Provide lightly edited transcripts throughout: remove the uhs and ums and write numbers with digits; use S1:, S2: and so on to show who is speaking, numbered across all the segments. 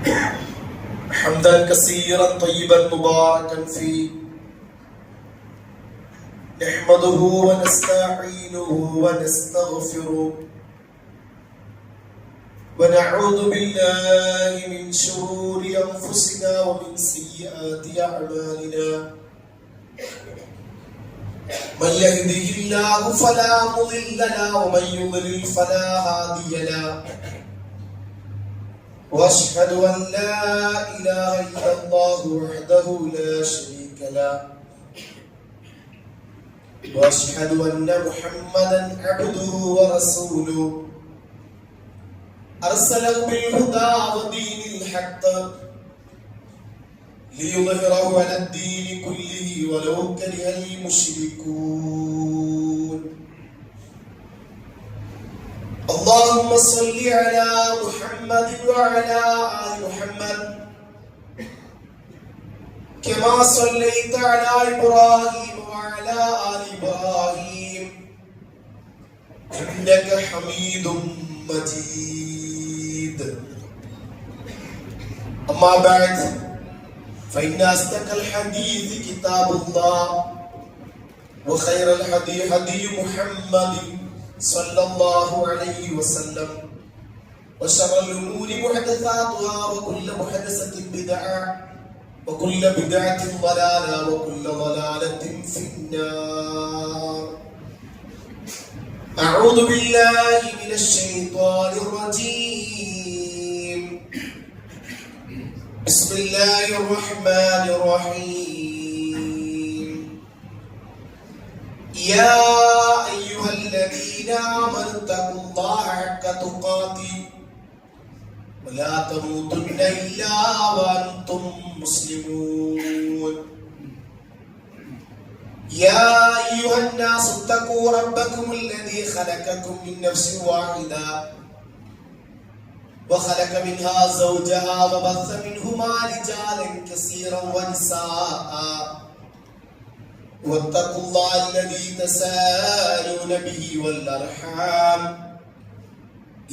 S1: حمدا كثيرا طيبا مباركا فيه نحمده ونستعينه ونستغفره ونعوذ بالله من شرور أنفسنا ومن سيئات أعمالنا من يهده الله فلا مضل له ومن يضلل فلا هادي له واشهد ان لا اله الا الله وحده لا شريك له واشهد ان محمدا عبده ورسوله ارسله بالهدى ودين الحق ليظهره على الدين كله ولو كره المشركون اللهم صل على محمد وعلى آل محمد كما صليت على إبراهيم وعلى آل إبراهيم إنك حميد مجيد أما بعد فإن أصدق الحديث كتاب الله وخير الهدي هدي محمد صلى الله عليه وسلم وشر الأمور محدثاتها وكل محدثة بدعة وكل بدعة ضلالة وكل ضلالة في النار. أعوذ بالله من الشيطان الرجيم. بسم الله الرحمن الرحيم. يا أيها الذين آمنوا اتقوا الله حق تقاته ولا تموتن إلا وأنتم مسلمون. يا أيها الناس اتقوا ربكم الذي خلقكم من نفس واحدة وخلق منها زوجها وبث منهما رجالا كثيرا ونساء واتقوا الله الذي تساءلون به والأرحام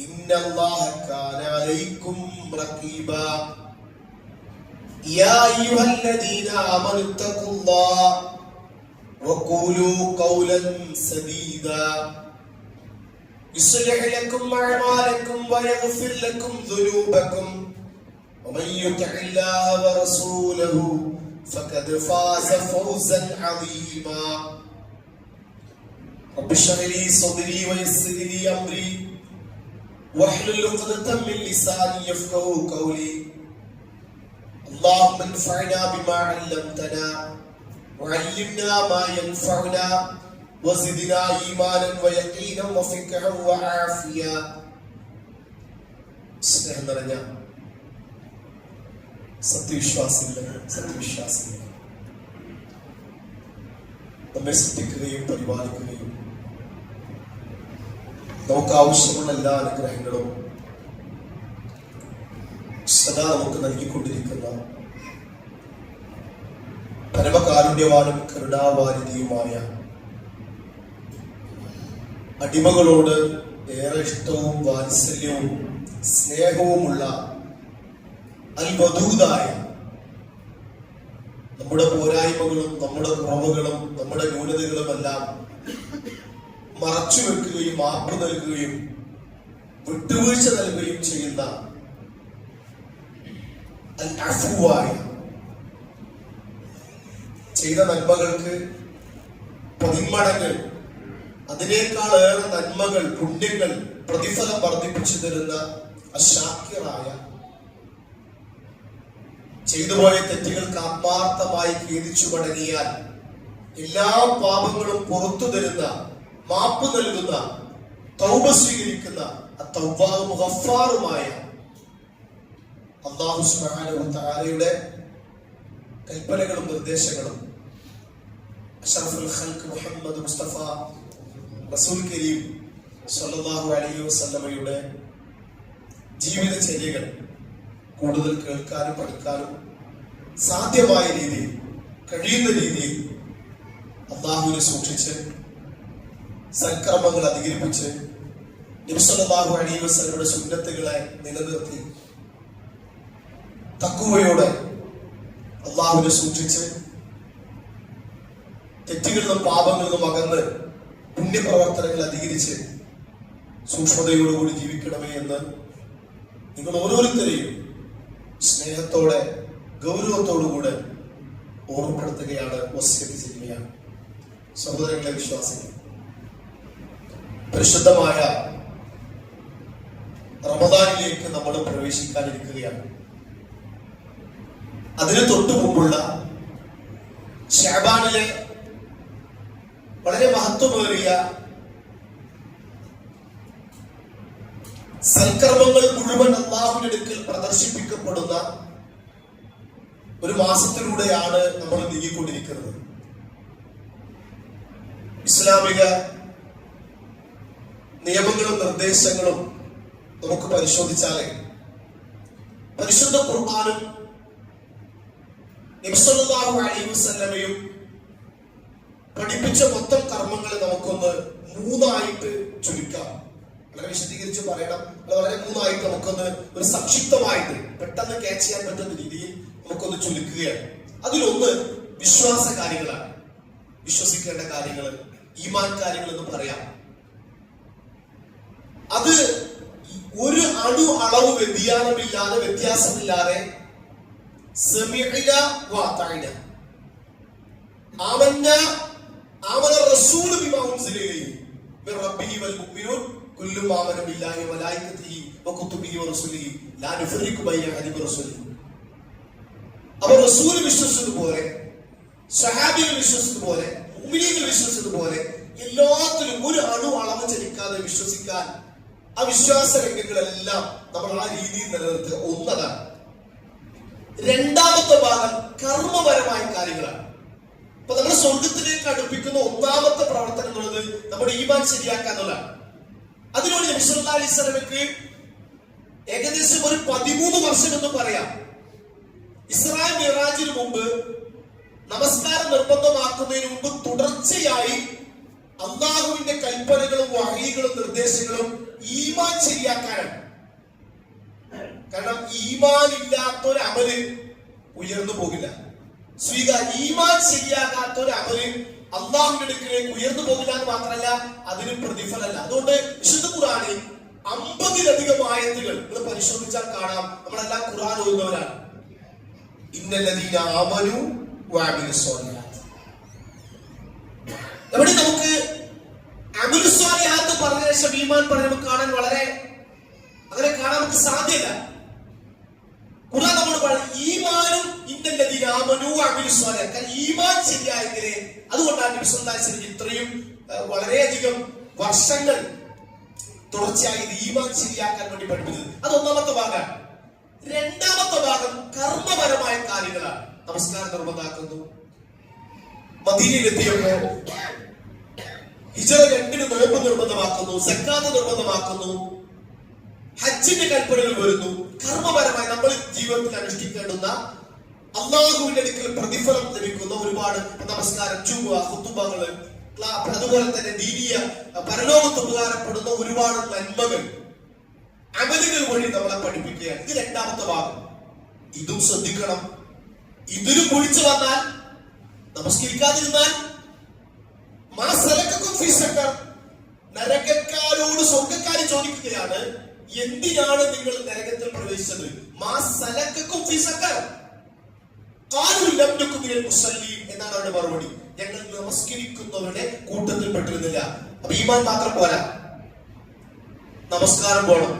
S1: إن الله كان عليكم رقيبا. يا أيها الذين آمنوا اتقوا الله وقولوا قولا سديدا يصلح لكم أعمالكم ويغفر لكم ذنوبكم ومن يطع الله ورسوله فقد فاز فوزا عظيما. رب اشرح لي صدري ويسر لي أمري واحلل عقدة من لساني يفقهوا قولي. اللهم انفعنا بما علمتنا وعلمنا ما ينفعنا وزدنا إيمانا ويقينا وفقها وعافية. സ്നേഹം നിറഞ്ഞ സത്യവിശ്വാസികളെ നമ്മെ സൃഷ്ടിക്കുകയും പരിപാലിക്കുകയും നമുക്ക് ആവശ്യമുള്ള എല്ലാ അനുഗ്രഹങ്ങളും സദാ നമുക്ക് നൽകിക്കൊണ്ടിരിക്കുന്ന പരമകാരുണ്യവാനും കരുണാവാരിധിയുമായ അടിമകളോട് ഏറെ ഇഷ്ടവും വാത്സല്യവും സ്നേഹവുമുള്ള അൽവദൂദായ നമ്മുടെ പോരായ്മകളും നമ്മുടെ കുറവുകളും നമ്മുടെ ന്യൂനതകളുമെല്ലാം മറച്ചു വെക്കുകയും മാപ്പ് നൽകുകയും വിട്ടുവീഴ്ച നൽകുകയും ചെയ്യുന്ന അൽ അഫ്വായ, ചെയ്ത നന്മകൾക്ക് പതിന്മടങ്ങൾ അതിനേക്കാളേറെ നന്മകൾ പുണ്യങ്ങൾ പ്രതിഫലം വർദ്ധിപ്പിച്ചു തരുന്ന അശാക്യറായ, ചെയ്തുപോയ തെറ്റുകൾക്ക് ആത്മാർത്ഥമായി ഖേദിച്ചു മടങ്ങിയാൽ എല്ലാ പാപങ്ങളും പുറത്തു തരുന്ന, മാപ്പ് നൽകുന്ന, തൗബ സ്വീകരിക്കുന്ന അത്തൗബാഹും ഗഫാറുമായ അല്ലാഹു സുബ്ഹാനഹു വ തആലയുടെ കൽപ്പനകളും നിർദ്ദേശങ്ങളും അഷ്റഫുൽ ഖൽഖ് മുഹമ്മദ് മുസ്തഫ റസൂൽ കരീം സ്വല്ലല്ലാഹു അലൈഹി വസല്ലമയുടെ ജീവിതചര്യകൾ കൂടുതൽ കേൾക്കാനും പഠിക്കാനും സാധ്യമായ രീതിയിൽ, കഴിയുന്ന രീതിയിൽ അല്ലാഹുവിനെ സൂക്ഷിച്ച് സൽക്കർമ്മങ്ങൾ അധികരിപ്പിച്ച് നബി സല്ലല്ലാഹു അലൈഹി വസല്ലമയുടെ സുന്നത്തുകളെ നിലനിർത്തി തഖ്വയോടെ അള്ളാഹുവിനെ സൂക്ഷിച്ച് തെറ്റുകളിൽ നിന്നും പാപങ്ങളിൽ നിന്നും അകന്ന് പുണ്യപ്രവർത്തനങ്ങൾ അധികരിച്ച് സൂക്ഷ്മതയോടുകൂടി ജീവിക്കണമേ എന്ന് നിങ്ങൾ ഓരോരുത്തരെയും സ്നേഹത്തോടെ ഗൗരവത്തോടുകൂടെ ഓർമ്മപ്പെടുത്തുകയാണ്, വസിയത്ത് ചെയ്യുകയാണ്. സഹോദരങ്ങളെ വിശ്വാസികൾ, പരിശുദ്ധമായ റമദാനിലേക്ക് നമ്മൾ പ്രവേശിക്കാനിരിക്കുകയാണ്. അതിന് തൊട്ടു മുമ്പുള്ള ശഅബാനിലെ വളരെ മഹത്വമേറിയ സൽക്കർമ്മങ്ങൾ മുഴുവൻ അല്ലാഹുവിന്റെ അടുക്കൽ പ്രദർശിപ്പിക്കപ്പെടുന്ന ഒരു മാസത്തിലൂടെയാണ് നമ്മൾ നീങ്ങിക്കൊണ്ടിരിക്കുന്നത്. ഇസ്ലാമിക നിയമങ്ങളും നിർദ്ദേശങ്ങളും നമുക്ക് പരിശോധിച്ചാലേ പരിശുദ്ധ ഖുർആനും നബി സല്ലല്ലാഹു അലൈഹി വസല്ലമയും പഠിപ്പിച്ച മൊത്തം കർമ്മങ്ങളെ നമുക്കൊന്ന് മൂന്നായിട്ട് ചുരുക്കാം. വളരെ വിശദീകരിച്ച് പറയണം, വളരെ മൂന്നായിട്ട് നമുക്കൊന്ന് ഒരു സംക്ഷിപ്തമായിട്ട് പെട്ടെന്ന് ക്യാച്ച് ചെയ്യാൻ പറ്റുന്ന രീതിയിൽ നമുക്കൊന്ന് ചുരുക്കുകയാണ്. അതിലൊന്ന് വിശ്വാസ കാര്യങ്ങളാണ്. വിശ്വസിക്കേണ്ട കാര്യങ്ങൾ, ഈമാൻ കാര്യങ്ങൾ എന്ന് പറയാം. അത് ഒരു അണു അളവ് വ്യതിയാനമില്ലാതെ, വ്യത്യാസമില്ലാതെ സമിഅന വഅതഅന, ആമന റസൂൽ ബിമാ ഉൻസില ഇലൈഹി മിർ റബ്ബിഹി വൽ മുഅ്മിനൂൻ കുല്ലു ആമന ബില്ലാഹി വമലായികതിഹി വകുതുബിഹി വറസൂലിഹി ലാ നുഫരിഖു ബൈന അഹദിൻ റസൂലിഹി. അപ്പോൾ റസൂൽ വിശ്വസിച്ചതുപോലെ, സഹാബികൾ വിശ്വസിച്ചതുപോലെ, മുഅ്മിനീങ്ങൾ വിശ്വസിച്ചതുപോലെ എല്ലാത്തിലും ഒരു അണു അളവ് ചലിക്കാതെ വിശ്വസിക്കാൻ, ആ വിശ്വാസ രംഗങ്ങളെല്ലാം നമ്മൾ ആ രീതിയിൽ നിലനിർത്തുക. ഒന്നതാണ്. രണ്ടാമത്തെ ഭാഗം കർമ്മപരമായ കാര്യങ്ങളാണ്. അപ്പൊ നമ്മൾ സ്വർഗത്തിലേക്ക് അടുപ്പിക്കുന്ന ഒന്നാമത്തെ പ്രവർത്തനം എന്നുള്ളത് നമ്മുടെ ഈമാൻ ശരിയാക്കാന്നുള്ളതാണ്. അതിനോട് നബി സല്ലല്ലാഹു അലൈഹി വസല്ലമയ്ക്ക് ഏകദേശം ഒരു 13 വർഷം എന്ന് പറയാം. ഇസ്രാ മിഅ്റാജിന് മുമ്പ്, നമസ്കാരം നിർബന്ധമാക്കുന്നതിന് മുമ്പ് തുടർച്ചയായി അല്ലാഹുവിന്റെ കൽപ്പനകളും വഹീകളും നിർദ്ദേശങ്ങളും ഈമാൻ ശരിയാക്കാനാണ്. കാരണം ഈമാൻ ഇല്ലാത്ത ഒരു അമല് ഉയർന്നു പോകില്ല. ഈമാൻ ശരിയാകാത്ത ഒരു അമല് അള്ളാഹുവിന്റെ അടുക്കലേക്ക് ഉയർന്നു പോകില്ല എന്ന് മാത്രമല്ല, അതിന് പ്രതിഫലമല്ല. അതുകൊണ്ട് വിശുദ്ധ ഖുർആനിൽ 50-ലധികം ആയത്തുകൾ നിങ്ങൾ പരിശോധിച്ചാൽ കാണാം. നമ്മളെല്ലാം ഖുർആൻ ഓതുന്നവരാണ്. ഇന്നല്ലദീന ആമനു വഅമിലുസ് സ്വാലിഹാത്ത്. അവിടെ നമുക്ക് അമലുസ് സ്വാലിഹാത്ത് പറഞ്ഞ ശേഷം ഈമാൻ പറഞ്ഞ് നമുക്ക് കാണാൻ അങ്ങനെ കാണാൻ നമുക്ക് സാധ്യമല്ല. ഖുർആൻ നമ്മോട് പറയുന്നത് ഈമാനും ഇന്നല്ലദീന ആമനു വഅമിലുസ് സ്വാലിഹാത്ത്. കാരണം ഈമാൻ ശരിയായെങ്കിലേ, അതുകൊണ്ടാണ് നബി സല്ലല്ലാഹു അലൈഹി വസല്ലം ഇത്രയും വളരെയധികം വർഷങ്ങൾ തുടർച്ചയായി ഈമാൻ ശരിയാക്കാൻ വേണ്ടി പഠിപ്പിച്ചത്. അത് ഒന്നാമത്തെ ഭാഗമാണ്. രണ്ടാമത്തെ ഭാഗം കർമ്മപരമായ കാര്യങ്ങളാണ്. നമസ്കാരം നിർബന്ധമാക്കുന്നു. മദീനയിലെത്തിയപ്പോ ഹിജ്റ 2 നോമ്പ് നിർബന്ധമാക്കുന്നു, സക്കാത്ത് നിർബന്ധമാക്കുന്നു, ഹജ്ജിന്റെ കൽപ്പനകൾ വരുന്നു. കർമ്മപരമായി നമ്മൾ ജീവിതത്തിൽ അനുഷ്ഠിക്കേണ്ടുന്ന, അല്ലാഹുവിന്റെ അടുക്കൽ പ്രതിഫലം ലഭിക്കുന്ന ഒരുപാട് നമസ്കാരം, ജുമുഅ, ഖുതുബകൾ, അതുപോലെ തന്നെ ദീനിയ പരലോകത്ത് ഉപകാരപ്പെടുന്ന ഒരുപാട് നന്മകൾ, അമലുകൾ വഴി നമ്മളെ പഠിപ്പിക്കുകയാണ്. ഇത് രണ്ടാമത്തെ ഭാഗം. ഇതും ശ്രദ്ധിക്കണം. ഇതിന് കുഴിച്ചു വന്നാൽ, നമസ്കരിക്കാതിരുന്നാൽ, നരകക്കാരോട് സ്വർഗ്ഗക്കാർ ചോദിക്കുകയാണ്, എന്തിനാണ് നിങ്ങൾ നരകത്തിൽ പ്രവേശിച്ചത്? എന്നാണ് അവരുടെ മറുപടി. ഞങ്ങൾ നമസ്കരിക്കുന്നവരുടെ കൂട്ടത്തിൽ പെട്ടിരുന്നില്ല. അപ്പൊ ഈമാൻ മാത്രം പോരാ, നമസ്കാരം വേണം,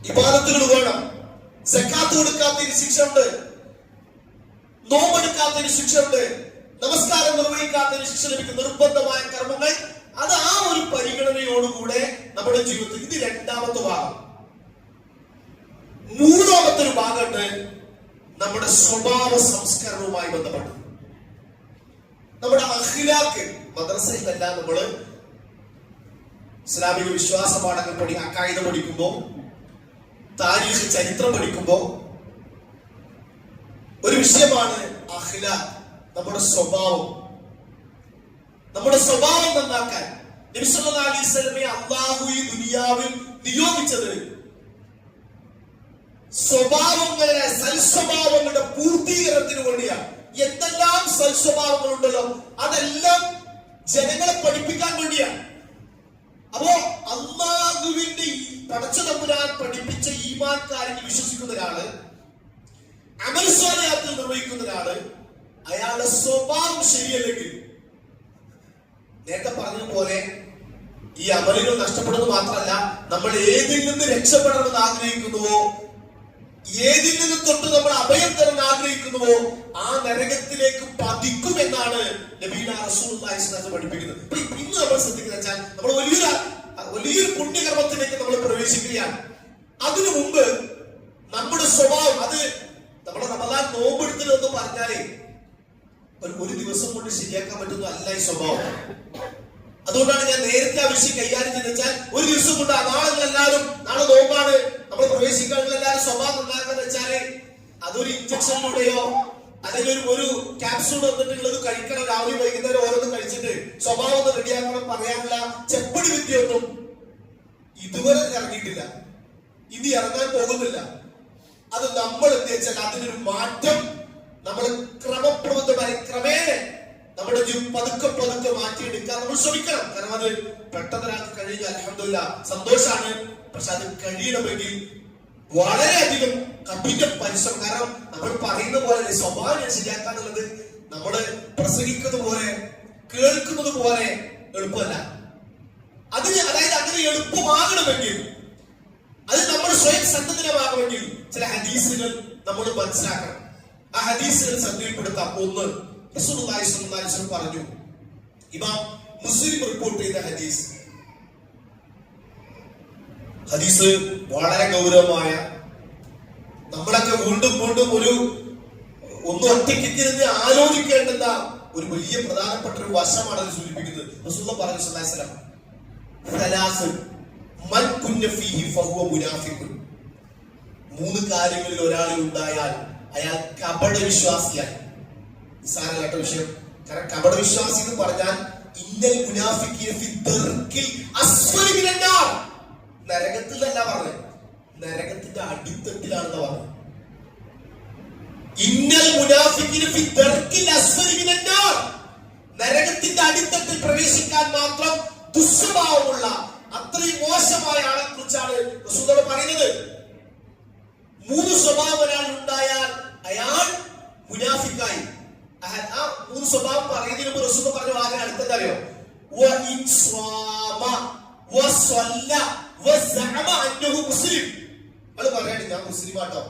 S1: ഇബാദത്തുകൾ വേണം. സക്കാത്ത് കൊടുക്കാത്തതിന് ശിക്ഷയുണ്ട്, നോമ്പെടുക്കാത്തതിന് ശിക്ഷയുണ്ട്, നമസ്കാരം നിർവഹിക്കാത്തതിന് ശിക്ഷ ലഭിക്കുന്ന നിർബന്ധമായ കർമ്മങ്ങൾ. അത് ആ ഒരു പരിഗണനയോടുകൂടെ നമ്മുടെ ജീവിതത്തിൽ. ഇത് രണ്ടാമത്തെ ഭാഗം. മൂന്നാമത്തെ ഒരു ഭാഗമുണ്ട് നമ്മുടെ സ്വഭാവ സംസ്കരണവുമായി ബന്ധപ്പെട്ട്. നമ്മുടെ അഖ്ലാഖ്, മദ്രസയിലെല്ലാം നമ്മൾ ഇസ്ലാമിക വിശ്വാസ പാഠങ്ങൾ അഖായിദ പഠിക്കുമ്പോ, താരീഖ്, ചരിത്രം പഠിക്കുമ്പോ ഒരു വിഷയമാണ് അഖ്ലാഖ്, നമ്മുടെ സ്വഭാവം. നമ്മുടെ സ്വഭാവം നന്നാക്കാൻ നബി സല്ലല്ലാഹു അലൈഹി വസല്ലമയെ അല്ലാഹു ഈ ദുനിയാവിൽ നിയോഗിച്ചത് സ്വഭാവങ്ങളുടെ സൽസ്വഭാവങ്ങളുടെ പൂർത്തീകരണത്തിന് വേണ്ടിയാണ്. എന്തെല്ലാം സൽസ്വഭാവങ്ങളുണ്ടല്ലോ അതെല്ലാം ജനങ്ങളെ പഠിപ്പിക്കാൻ വേണ്ടിയാണ്. അപ്പോ അല്ലാഹുവിന്റെ പടച്ച തമ്പുരാൻ പഠിപ്പിച്ച ഈമാൻകാരിൽ വിശ്വസിക്കുന്ന ഒരാള്, അമൽ സ്വാലിഹാത്തുകൾ നിർവഹിക്കുന്ന ഒരാള്, അയാളുടെ സ്വഭാവം ശരിയല്ലെങ്കിൽ നേരത്തെ പറഞ്ഞതുപോലെ ഈ അമലുകൾ നഷ്ടപ്പെടുന്നത് മാത്രമല്ല, നമ്മൾ ഏതിൽ നിന്ന് രക്ഷപ്പെടണമെന്ന് ആഗ്രഹിക്കുന്നുവോ, ഏതിൽ നിന്ന് തൊട്ട് നമ്മൾ അഭയം തരാൻ ആഗ്രഹിക്കുന്നുവോ ആ നരകത്തിലേക്ക് പതിക്കുമെന്നാണ് നബീന റസൂലുള്ളാഹി സ്വല്ലല്ലാഹു അലൈഹി വസല്ലം പഠിപ്പിക്കുന്നത്. ഇന്ന് നമ്മൾ ശ്രദ്ധിക്കുന്ന വെച്ചാൽ നമ്മൾ വലിയൊരു പുണ്യകർമ്മത്തിലേക്ക് നമ്മൾ പ്രവേശിക്കുകയാണ്. അതിനു മുമ്പ് നമ്മുടെ സ്വഭാവം, അത് നമ്മുടെ റമദാൻ നോമ്പെടുത്തില്ലെന്ന് പറഞ്ഞാലേ ഒരു ദിവസം കൊണ്ട് ശരിയാക്കാൻ പറ്റുന്ന അല്ല ഈ സ്വഭാവം. അതുകൊണ്ടാണ് ഞാൻ നേരത്തെ ആ വിഷയം കൈകാര്യം ചെയ്ത് വെച്ചാൽ ഒരു ദിവസം കൊണ്ട് നാളെല്ലാവരും നാളെ നോമ്പാണ് നമ്മൾ പ്രവേശിക്കാനുള്ള എല്ലാവരും സ്വഭാവം ഉണ്ടാക്കാന്ന് വെച്ചാല് അതൊരു ഇഞ്ചക്ഷനിലൂടെയോ അല്ലെങ്കിൽ ഒരു ക്യാപ്സൂൾ വന്നിട്ടുള്ളത് കഴിക്കണം, രാവിലെ വൈകുന്നേരം ഓരോന്നും കഴിച്ചിട്ട് സ്വഭാവം ഒന്ന് റെഡിയാക്കണം പറയാനുള്ള ചെപ്പടി വിദ്യയൊന്നും ഇതുവരെ ഇറങ്ങിയിട്ടില്ല, ഇനി ഇറങ്ങാൻ പോകുന്നില്ല. അത് നമ്മൾ എന്ത് വെച്ചാൽ അതിനൊരു മാറ്റം നമ്മൾ ക്രമേണ നമ്മുടെ പതുക്കെ പതുക്കെ മാറ്റിയെടുക്കാൻ നമ്മൾ ശ്രമിക്കണം. കാരണം അത് പെട്ടെന്ന് ഒരാൾക്ക് കഴിയുക അൽഹംദുലില്ലാഹ് സന്തോഷാണ്. പക്ഷെ അത് കഴിയണമെങ്കിൽ വളരെയധികം കഠിന പരിശ്രമം. കാരണം നമ്മൾ പറയുന്ന പോലെ സ്വഭാവം ശരിയാക്കാന്നുള്ളത് നമ്മള് പ്രസംഗിക്കുന്നത് പോലെ കേൾക്കുന്നത് പോലെ എളുപ്പമല്ല. അതായത് അങ്ങനെ എളുപ്പമാകണമെങ്കിൽ, അത് നമ്മൾ സ്വയം സന്നദ്ധമാകണമെങ്കിൽ ചില ഹദീസുകൾ നമ്മൾ മനസ്സിലാക്കണം. ആ ഹദീസുകൾ ശ്രദ്ധയിൽപ്പെടുത്താം. ഒന്ന്, റസൂലുള്ളാഹി സ്വല്ലല്ലാഹു അലൈഹി വസല്ലം പറഞ്ഞു, ഇമാം മുസ്ലിം റിപ്പോർട്ട് ചെയ്ത ഹദീസ് വളരെ ഗൗരവമായ, നമ്മളൊക്കെ വീണ്ടും വീണ്ടും ഒന്ന് ഒറ്റയ്ക്കിരുന്ന് ആലോചിക്കേണ്ടുന്ന ഒരു വലിയ പ്രധാനപ്പെട്ട ഒരു വശമാണ് അത് സൂചിപ്പിക്കുന്നത്. റസൂലുള്ളാഹി പറഞ്ഞു സ്വല്ലല്ലാഹു അലൈഹി വസല്ലം, സലാസ് മൻ കുന്ന ഫീഹി ഫഹുവ മുനാഫിഖുൻ. മൂന്ന് കാര്യങ്ങളിൽ ഒരാളിൽ ഉണ്ടായാൽ അയാൾ കപട വിശ്വാസിയായി. നിസ്സാരമല്ലാത്ത വിഷയം. കാരണം കപട വിശ്വാസി എന്ന് പറഞ്ഞാൽ ഇന്നൽ മുനാഫിഖീന ഫി ദർകിൽ അസ്ഫലി മിനൻ നാർ, നരകത്തിലല്ല പറഞ്ഞത്, നരകത്തിന്റെ അടിത്തട്ടിലാണെന്ന് പറഞ്ഞത്. ഇന്നൽ മുനാഫിഖീന ഫി ദർകിൽ അസ്ഫലി മിനൻ നാർ, നരകത്തിന്റെ അടിത്തട്ടിൽ പ്രവേശിക്കാൻ മാത്രം ദുസ്വഭാവമുള്ള അത്രയും മോശമായ ആളെ കുറിച്ചാണ് റസൂലുള്ളാഹി പറയുന്നത്. മൂന്ന് സ്വഭാവം ഒരാൾ ഉണ്ടായാൽ അയാൾ മുനാഫിക്കായി. ആ മൂന്ന് സ്വഭാവം പറയുന്നതിന് മുമ്പ് റസൂൽ പറഞ്ഞ വാചകം അടുത്തതറിയോ? അത് പറയാണ്, ഞാൻ മുസ്ലിം ആട്ടോ,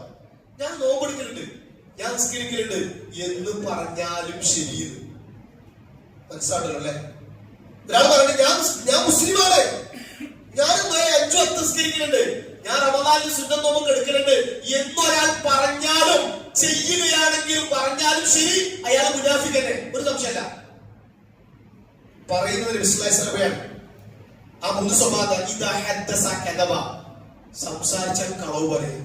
S1: ഞാൻ നോമ്പെടുക്കലുണ്ട്, ഞാൻ നിസ്കരിക്കലുണ്ട് എന്ന് പറഞ്ഞാലും ശരിയെന്ന് മനസ്സിലാണല്ലോ അല്ലെ? ഒരാൾ പറഞ്ഞിട്ട് ഞാൻ മുസ്ലിമാണ്, ഞാൻ 5 വക്ത് നിസ്കരിക്കലുണ്ട്, ഞാൻ റമദാനിൽ സുന്നത്ത് നോമ്പ് എടുക്കലുണ്ട് എന്നൊരാൾ പറഞ്ഞാലും ചെയ്യുകയാണെങ്കിലും പറഞ്ഞാലും ശരി, അയാൾ മുനാഫിഖ് തന്നെ, ഒരു സംശയമല്ല. പറയുന്നത് നബി സല്ലല്ലാഹു അലൈഹി വസല്ലം ആ മൂന്ന് സ്വഭാവം, ഇദാ ഹദ്ദസ കദബ, സംസാരിച്ചാൽ കളവ് പറയും.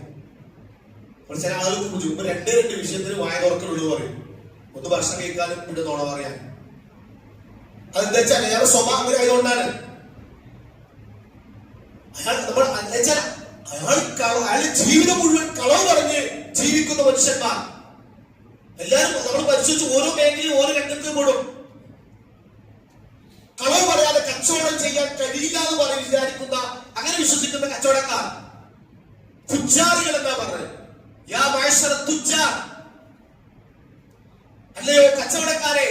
S1: ചില ആളുകൾക്ക് മുമ്പ് രണ്ട് വിഷയത്തിന് വായ തുറക്കലുള്ളൂ പറയും. ഒന്ന് ഭക്ഷണം കഴിക്കാനും പിന്നെ നോണ പറയാൻ. അതെന്താ വെച്ചാൽ അയാളുടെ സ്വഭാവം അങ്ങനെ ആയതുകൊണ്ടാണ്. അയാൾ ജീവിതം മുഴുവൻ കളവ് പറഞ്ഞ് ജീവിക്കുന്ന മനുഷ്യന്മാർ എല്ലാരും നമ്മൾ പരിശോധിച്ച് ഓരോ മേഖലയും ഓരോ രംഗത്ത് പോടും. കളവ് പറയാതെ കച്ചവടം ചെയ്യാൻ കഴിയില്ല എന്ന് വിചാരിക്കുന്ന, അങ്ങനെ വിശ്വസിക്കുന്ന കച്ചവടക്കാർ, തുജാറികൾ എന്താ പറഞ്ഞത്? യാ മഅ്ശറ തുജാർ, അല്ലയോ കച്ചവടക്കാരെ,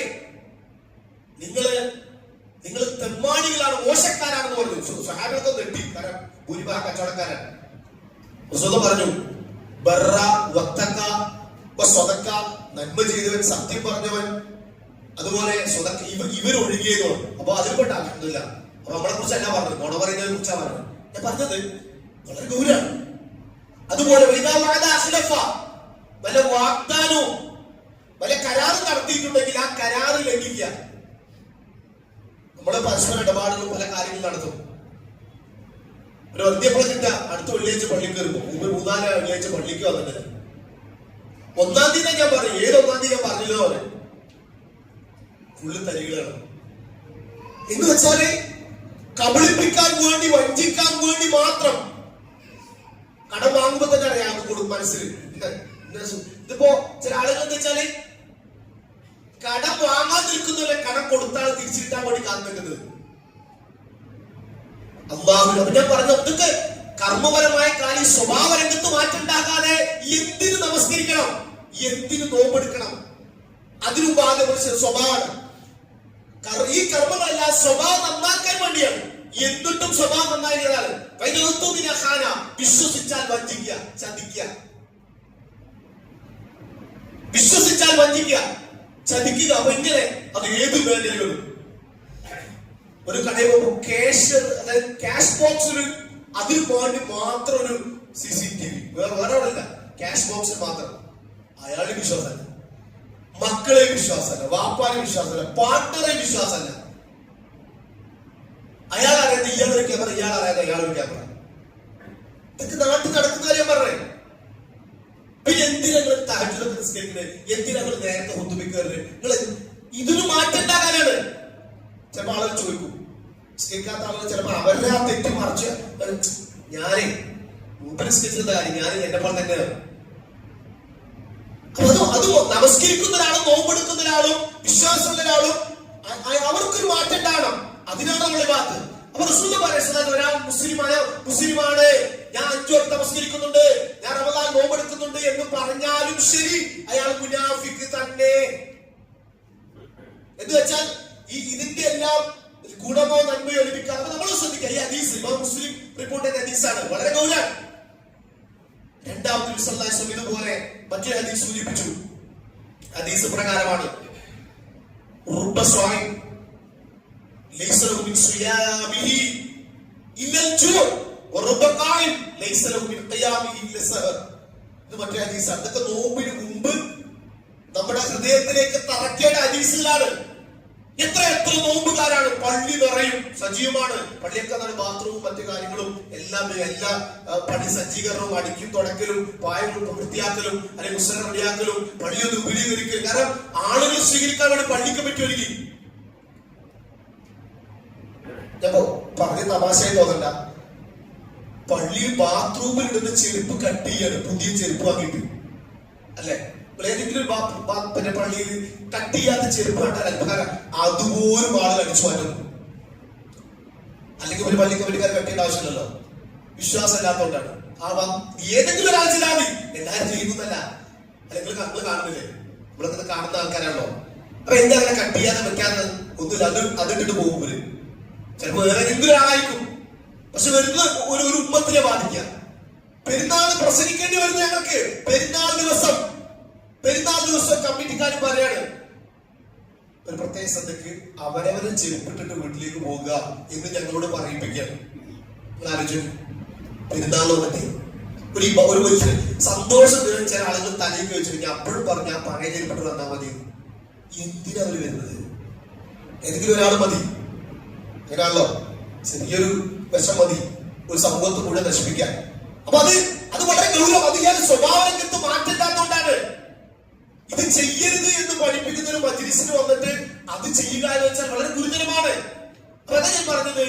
S1: നിങ്ങൾ തെമ്മാടികളാണ്, മോശക്കാരാണെന്ന് പറഞ്ഞു. സ്വഹാബികളൊക്കെ നെട്ടി, കാരണം ഭൂരിഭാഗം കച്ചവടക്കാരാണ്. റസൂലുള്ളാഹി പറഞ്ഞു, ബർറ വത്തഖ വസദഖ, നന്മ ചെയ്തവൻ, സത്യം പറഞ്ഞവൻ, അതുപോലെ ഇവരൊഴുകിയതോ. അപ്പൊ അതിൽപ്പെട്ട അൽഹംദുലില്ലാ. അപ്പൊ നമ്മളെ കുറിച്ച് അല്ല പറഞ്ഞത്, നുണ പറയുന്നതിനെ കുറിച്ചാ പറഞ്ഞത്. ഞാൻ പറഞ്ഞത് വളരെ ഗൗരവമാണ്. അതുപോലെ വല്ല വാഗ്ദാനവും വല്ല കരാറും നടത്തിയിട്ടുണ്ടെങ്കിൽ ആ കരാറ് ലംഘിക്കുക. നമ്മളെ പരസ്പര ഇടപാടുകളും പല കാര്യങ്ങളും നടത്തും. ഒരു വന്ധ്യപ്പള കിട്ട അടുത്ത വെള്ളിയാഴ്ച പള്ളിക്ക് വരുമ്പോ 3-4 വെള്ളിയാഴ്ച പള്ളിക്ക് വന്നിട്ടില്ല. 1-ാം തീയതി ഞാൻ പറഞ്ഞു, ഏത് 1-ാം തീയതി ഞാൻ പറഞ്ഞില്ല പോലെ ഫുള്ള് തരികളാണ്. എന്ന് വെച്ചാല് കബളിപ്പിക്കാൻ വേണ്ടി, വഞ്ചിക്കാൻ വേണ്ടി മാത്രം. കടം വാങ്ങുമ്പോ തന്നെ അയാൾക്ക് കൊടുക്കും, മനസ്സിൽ. ഇതിപ്പോ ചില ആളുകൾ എന്താ വെച്ചാല് കടം വാങ്ങാൻ നിൽക്കുന്നില്ല, കടം കൊടുത്താണ് തിരിച്ചിട്ടാൻ വേണ്ടി കാത്തിരിക്കുന്നത്. അള്ളാഹു ഞാൻ പറഞ്ഞു, ഇതൊക്കെ കർമ്മപരമായ കാര്യം സ്വഭാവ രംഗത്ത് മാറ്റമുണ്ടാകാതെ എന്തിനു നമസ്കരിക്കണം, എന്തിനു നോമ്പെടുക്കണം, അതിനു ഭാഗം സ്വഭാവമാണ്. ഈ കർമ്മങ്ങളെല്ലാം സ്വഭാവം നന്നാക്കാൻ വേണ്ടിയാണ്. എന്നിട്ടും സ്വഭാവം നന്നായിരിക്കുന്നതാണ്. വിശ്വസിച്ചാൽ വഞ്ചിക്കുക, ചതിക്കുക. വിശ്വസിച്ചാൽ വഞ്ചിക്കുക, ചതിക്കുക. അപ്പൊ ഇങ്ങനെ അത് ഏത് മേഖലയിലും ഒരു കടയിൽ പോകുമ്പോൾ ക്യാഷ്, അതായത് ക്യാഷ് ബോക്സിൽ അതിന് വേണ്ടി മാത്രം ഒരു CCTV, വേറെ അല്ല, ക്യാഷ് ബോക്സിൽ മാത്രം. അയാളുടെ വിശ്വാസമല്ല, മക്കളെ വിശ്വാസമല്ല, വാപ്പാനെ വിശ്വാസമല്ല, പാർട്ട്ണറെ വിശ്വാസമല്ല. അയാൾ അറിയാതെ ഇയാളൊരു ക്യാമറ, ഇയാൾ അറിയാതെ അയാളൊരു ക്യാമറ. ഇതൊക്കെ നാട്ടിൽ നടക്കുന്ന കാര്യം പറഞ്ഞേ. പിന്നെ എന്തിനാ നിങ്ങൾ തഹജ്ജുദ് നിസ്കരിക്കുന്നത്? എന്തിനാ നിങ്ങൾ നേരത്തെ ഹുതുബിക്കരുത്? നിങ്ങൾ ഇതിന് മാറ്റണ്ടാകാനാണ്. ചിലപ്പോൾ ആളുകൾ ചോദിക്കും, നിസ്കരിക്കാത്ത ആളുകൾ ചിലപ്പോൾ അവരുടെ ആ തെറ്റ് മറിച്ച് ഞാനേ നിസ്കരിച്ചത് കാര്യം ഞാൻ എന്നെ പോലെ തന്നെയാണ്. അത് നമസ്കരിക്കുന്ന ഒരാളും നോമ്പെടുക്കുന്ന ഒരാളും വിശ്വാസമുള്ള ഒരാളും അവർക്കൊരു മാറ്റം ഉണ്ടാകണം. അതിനാണ് നമ്മളെ ഭാഗത്ത്. അപ്പൊ റസൂൽ പറയുന്നത്, ഒരാൾ മുസ്ലിമാണ്, ഞാൻ 5 വക്ത് നമസ്കരിക്കുന്നുണ്ട്, ഞാൻ റമദാൻ നോമ്പെടുക്കുന്നുണ്ട് എന്ന് പറഞ്ഞാലും ശരി, അയാൾ മുനാഫിക്ക് തന്നെ. എന്ന് വെച്ചാൽ ഇതിന്റെ എല്ലാം ഗുണമോ നന്മയോ ലഭിക്കാതെ നമ്മൾ ശ്രദ്ധിക്കുക. ഈ ഹദീസ് മുസ്ലിം റിപ്പോർട്ട് ചെയ്ത ഹദീസാണ്, വളരെ ഗൗരവം. രണ്ടാമത്തെ സല്ലല്ലാഹു ഇതുപോലെ മറ്റൊരു ഹദീസ് സൂചിപ്പിച്ചു. ഹദീസ് പ്രകാരമാണ്, മറ്റേ ഹദീസ്. അതൊക്കെ നോമ്പിന് മുമ്പ് നമ്മുടെ ഹൃദയത്തിലേക്ക് തറക്കേണ്ട ഹദീസുകളാണ്. എത്ര നോമ്പുകാരാണ്, പള്ളി നിറയും, സജീവമാണ്. പള്ളിയൊക്കെ ബാത്റൂമും മറ്റു കാര്യങ്ങളും എല്ലാ പള്ളി സജ്ജീകരണവും, അടിക്കും തുടക്കലും, പായങ്ങളും വൃത്തിയാക്കലും, അല്ലെങ്കിൽ മുസ്ലിം റെഡിയാക്കലും, പള്ളിയൊന്ന് വിപുലീകരിക്കലും. കാരണം ആളുകൾ സ്വീകരിക്കാൻ വേണ്ടി പള്ളിക്ക് പറ്റി ഒരുങ്ങി. ഞാനപ്പോ പറഞ്ഞ തമാശയായി തോന്നണ്ട, പള്ളിയിൽ ബാത്റൂമിൽ ഇടുന്ന ചെരുപ്പ് കട്ട് ചെയ്യാണ്, പുതിയ ചെരുപ്പ് വാങ്ങിയിട്ട് അല്ലെ. ഏതെങ്കിലും പിന്നെ പള്ളിയിൽ കട്ട് ചെയ്യാത്ത ചെരുപ്പ് കണ്ടാൽ അല്പകാലം അതുപോലും ആളുകൾ അടിച്ചു മാറ്റുന്നു. അല്ലെങ്കിൽ ഒരു പള്ളി കമ്മിറ്റിക്കാർ കട്ട് ചെയ്യേണ്ട ആവശ്യമില്ലല്ലോ, വിശ്വാസം ഇല്ലാത്തതുകൊണ്ടാണ്. ഏതെങ്കിലും ഒരാൾ ചെയ്താൽ മതി, എല്ലാവരും ചെയ്യുന്നതല്ല. അല്ലെങ്കിൽ നമ്മൾ കാണുന്നില്ലേ, നമ്മളൊക്കെ കാണുന്ന ആൾക്കാരാണല്ലോ. അപ്പൊ എന്താ അങ്ങനെ കട്ട് ചെയ്യാതെ വെക്കാതെ ഒന്നുമില്ല, അതിട്ടിട്ട് പോകുമ്പോൾ ചിലപ്പോൾ വേറെ എന്തൊരു ആളായിരിക്കും. പക്ഷെ വരുന്നത് ഒരു ഉമ്മത്തിനെ ബാധിക്കുക. പെരുന്നാൾ പ്രസംഗിക്കേണ്ടി വരുന്നത് ഞങ്ങൾക്ക്. പെരുന്നാൾ ദിവസം കമ്മിറ്റിക്കാർ പറയാണ്, ഒരു പ്രത്യേക സ്ഥലത്തേക്ക് അവരവരെ ചെരുപ്പിട്ടിട്ട് വീട്ടിലേക്ക് പോകുക എന്ന് ഞങ്ങളോട് പറയിപ്പിക്കുകയാണ്. പെരുന്നാൾ വന്നിട്ട് ഒരു വലിയ സന്തോഷം ചില ആളുകൾ തലയിൽ വെച്ചിരിക്കുക. അപ്പോഴും പറഞ്ഞ ആ പഴയ ചെരുപ്പിട്ട് വന്നാൽ മതി. എന്തിനാ അവര് വരുന്നത്? ഏതെങ്കിലും ഒരാൾ മതി, അങ്ങനെയാണല്ലോ. ചെറിയൊരു വിഷം മതി ഒരു സമൂഹത്തെ കൂടെ നശിപ്പിക്കാൻ. അപ്പൊ അത് വളരെ ഗൗരവം. അത് ഞാൻ സ്വഭാവ രംഗത്ത് മാറ്റില്ലാത്തതുകൊണ്ടാണ്. ഇത് ചെയ്യരുത് എന്ന് പഠിപ്പിക്കുന്ന ഒരു മജ്‌ലിസിന് വന്നിട്ട് അത് ചെയ്യുക എന്ന് വെച്ചാൽ വളരെ ഗുരുതരമാണ്. അതാ ഞാൻ പറഞ്ഞത്,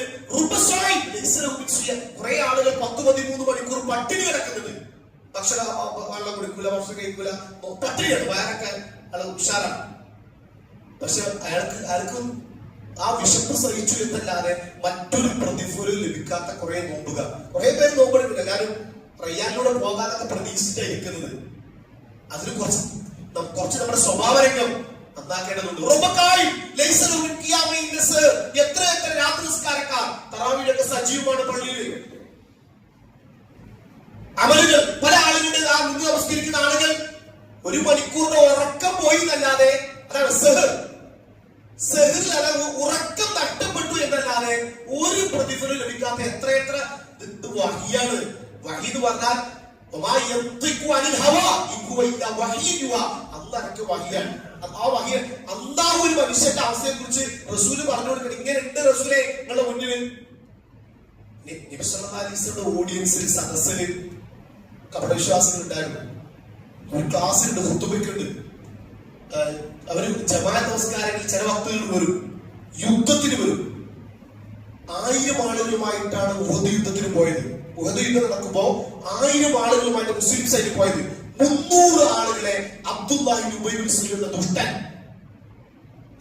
S1: കുറെ ആളുകൾ 10-13 മണിക്കൂർ പട്ടിണി കിടക്കുന്നത്. ഭക്ഷണം, വെള്ളം കുടിക്കൂല, ഭക്ഷണം കഴിക്കൂല, പട്ടിണിയാണ്. വയറൊക്കെ ആള് ഉഷാറാണ്. പക്ഷെ അയാൾക്ക് ആ വിശപ്പ് സഹിച്ചു എന്നല്ലാതെ മറ്റൊരു പ്രതിഫലം ലഭിക്കാത്ത കുറെ നോമ്പുകാർ. കുറെ പേര് നോമ്പെടുക്കില്ല. എല്ലാവരും റയ്യാനിലൂടെ പോകാനൊക്കെ പ്രതീക്ഷിച്ചായിരിക്കുന്നത്. അതിന് കുറച്ച് നമ്മുടെ സ്വഭാവരംഗം നന്നാക്കേണ്ടതുണ്ട്. എത്ര രാത്രി നിസ്കാരക്കാർ തറാവീഹൊക്കെ സജീവമാണ് പള്ളിയിൽ. അമലുകൾ പല ആളുകളുടെ ആ മുന്നിൽ നമസ്കരിക്കുന്ന ആളുകൾ 1 മണിക്കൂറിന്റെ ഉറക്കം പോയി എന്നല്ലാതെ, അതാണ് ഉറക്കം നഷ്ടപ്പെട്ടു എന്നല്ലാതെ ഒരു പ്രതിഫലം ലഭിക്കാത്ത എത്ര വഹിയാണ്. വഹി എന്ന് പറഞ്ഞാൽ അള്ളാഹു ഒരു മനുഷ്യന്റെ അവസ്ഥയെ കുറിച്ച് റസൂല് പറഞ്ഞു കൊടുക്കണം. ഇങ്ങനെ ഉണ്ട് റസൂലെ നിങ്ങളുടെ മുന്നിൽ. നബി സല്ലല്ലാഹു അലൈഹി വസല്ലം ഓഡിയൻസിൽ, സദസ്സിൽ കപടവിശ്വാസികൾ ഉണ്ടായിരുന്നു. ഒരു ക്ലാസ്സിലുണ്ട്, ഖുതുബയ്ക്കുണ്ട്. അവര് ജമാഅത്ത് നമസ്കാരങ്ങളിൽ ചില വക്തുകൾ വരും, യുദ്ധത്തിന് വരും. 1000 ആളുകളുമായിട്ടാണ് ഉഹദ് യുദ്ധത്തിന് പോയത്. ഉഹദ് യുദ്ധം നടക്കുമ്പോ 1000 ആളുകളുമായിട്ട് മുസ്ലിം സൈഡിൽ പോയത് 300 ആളുകളെ അബ്ദുല്ലാഹി ഇബ്നു ഉബൈ ഇബ്നു സലൂൽ എന്ന ദുഷ്ടൻ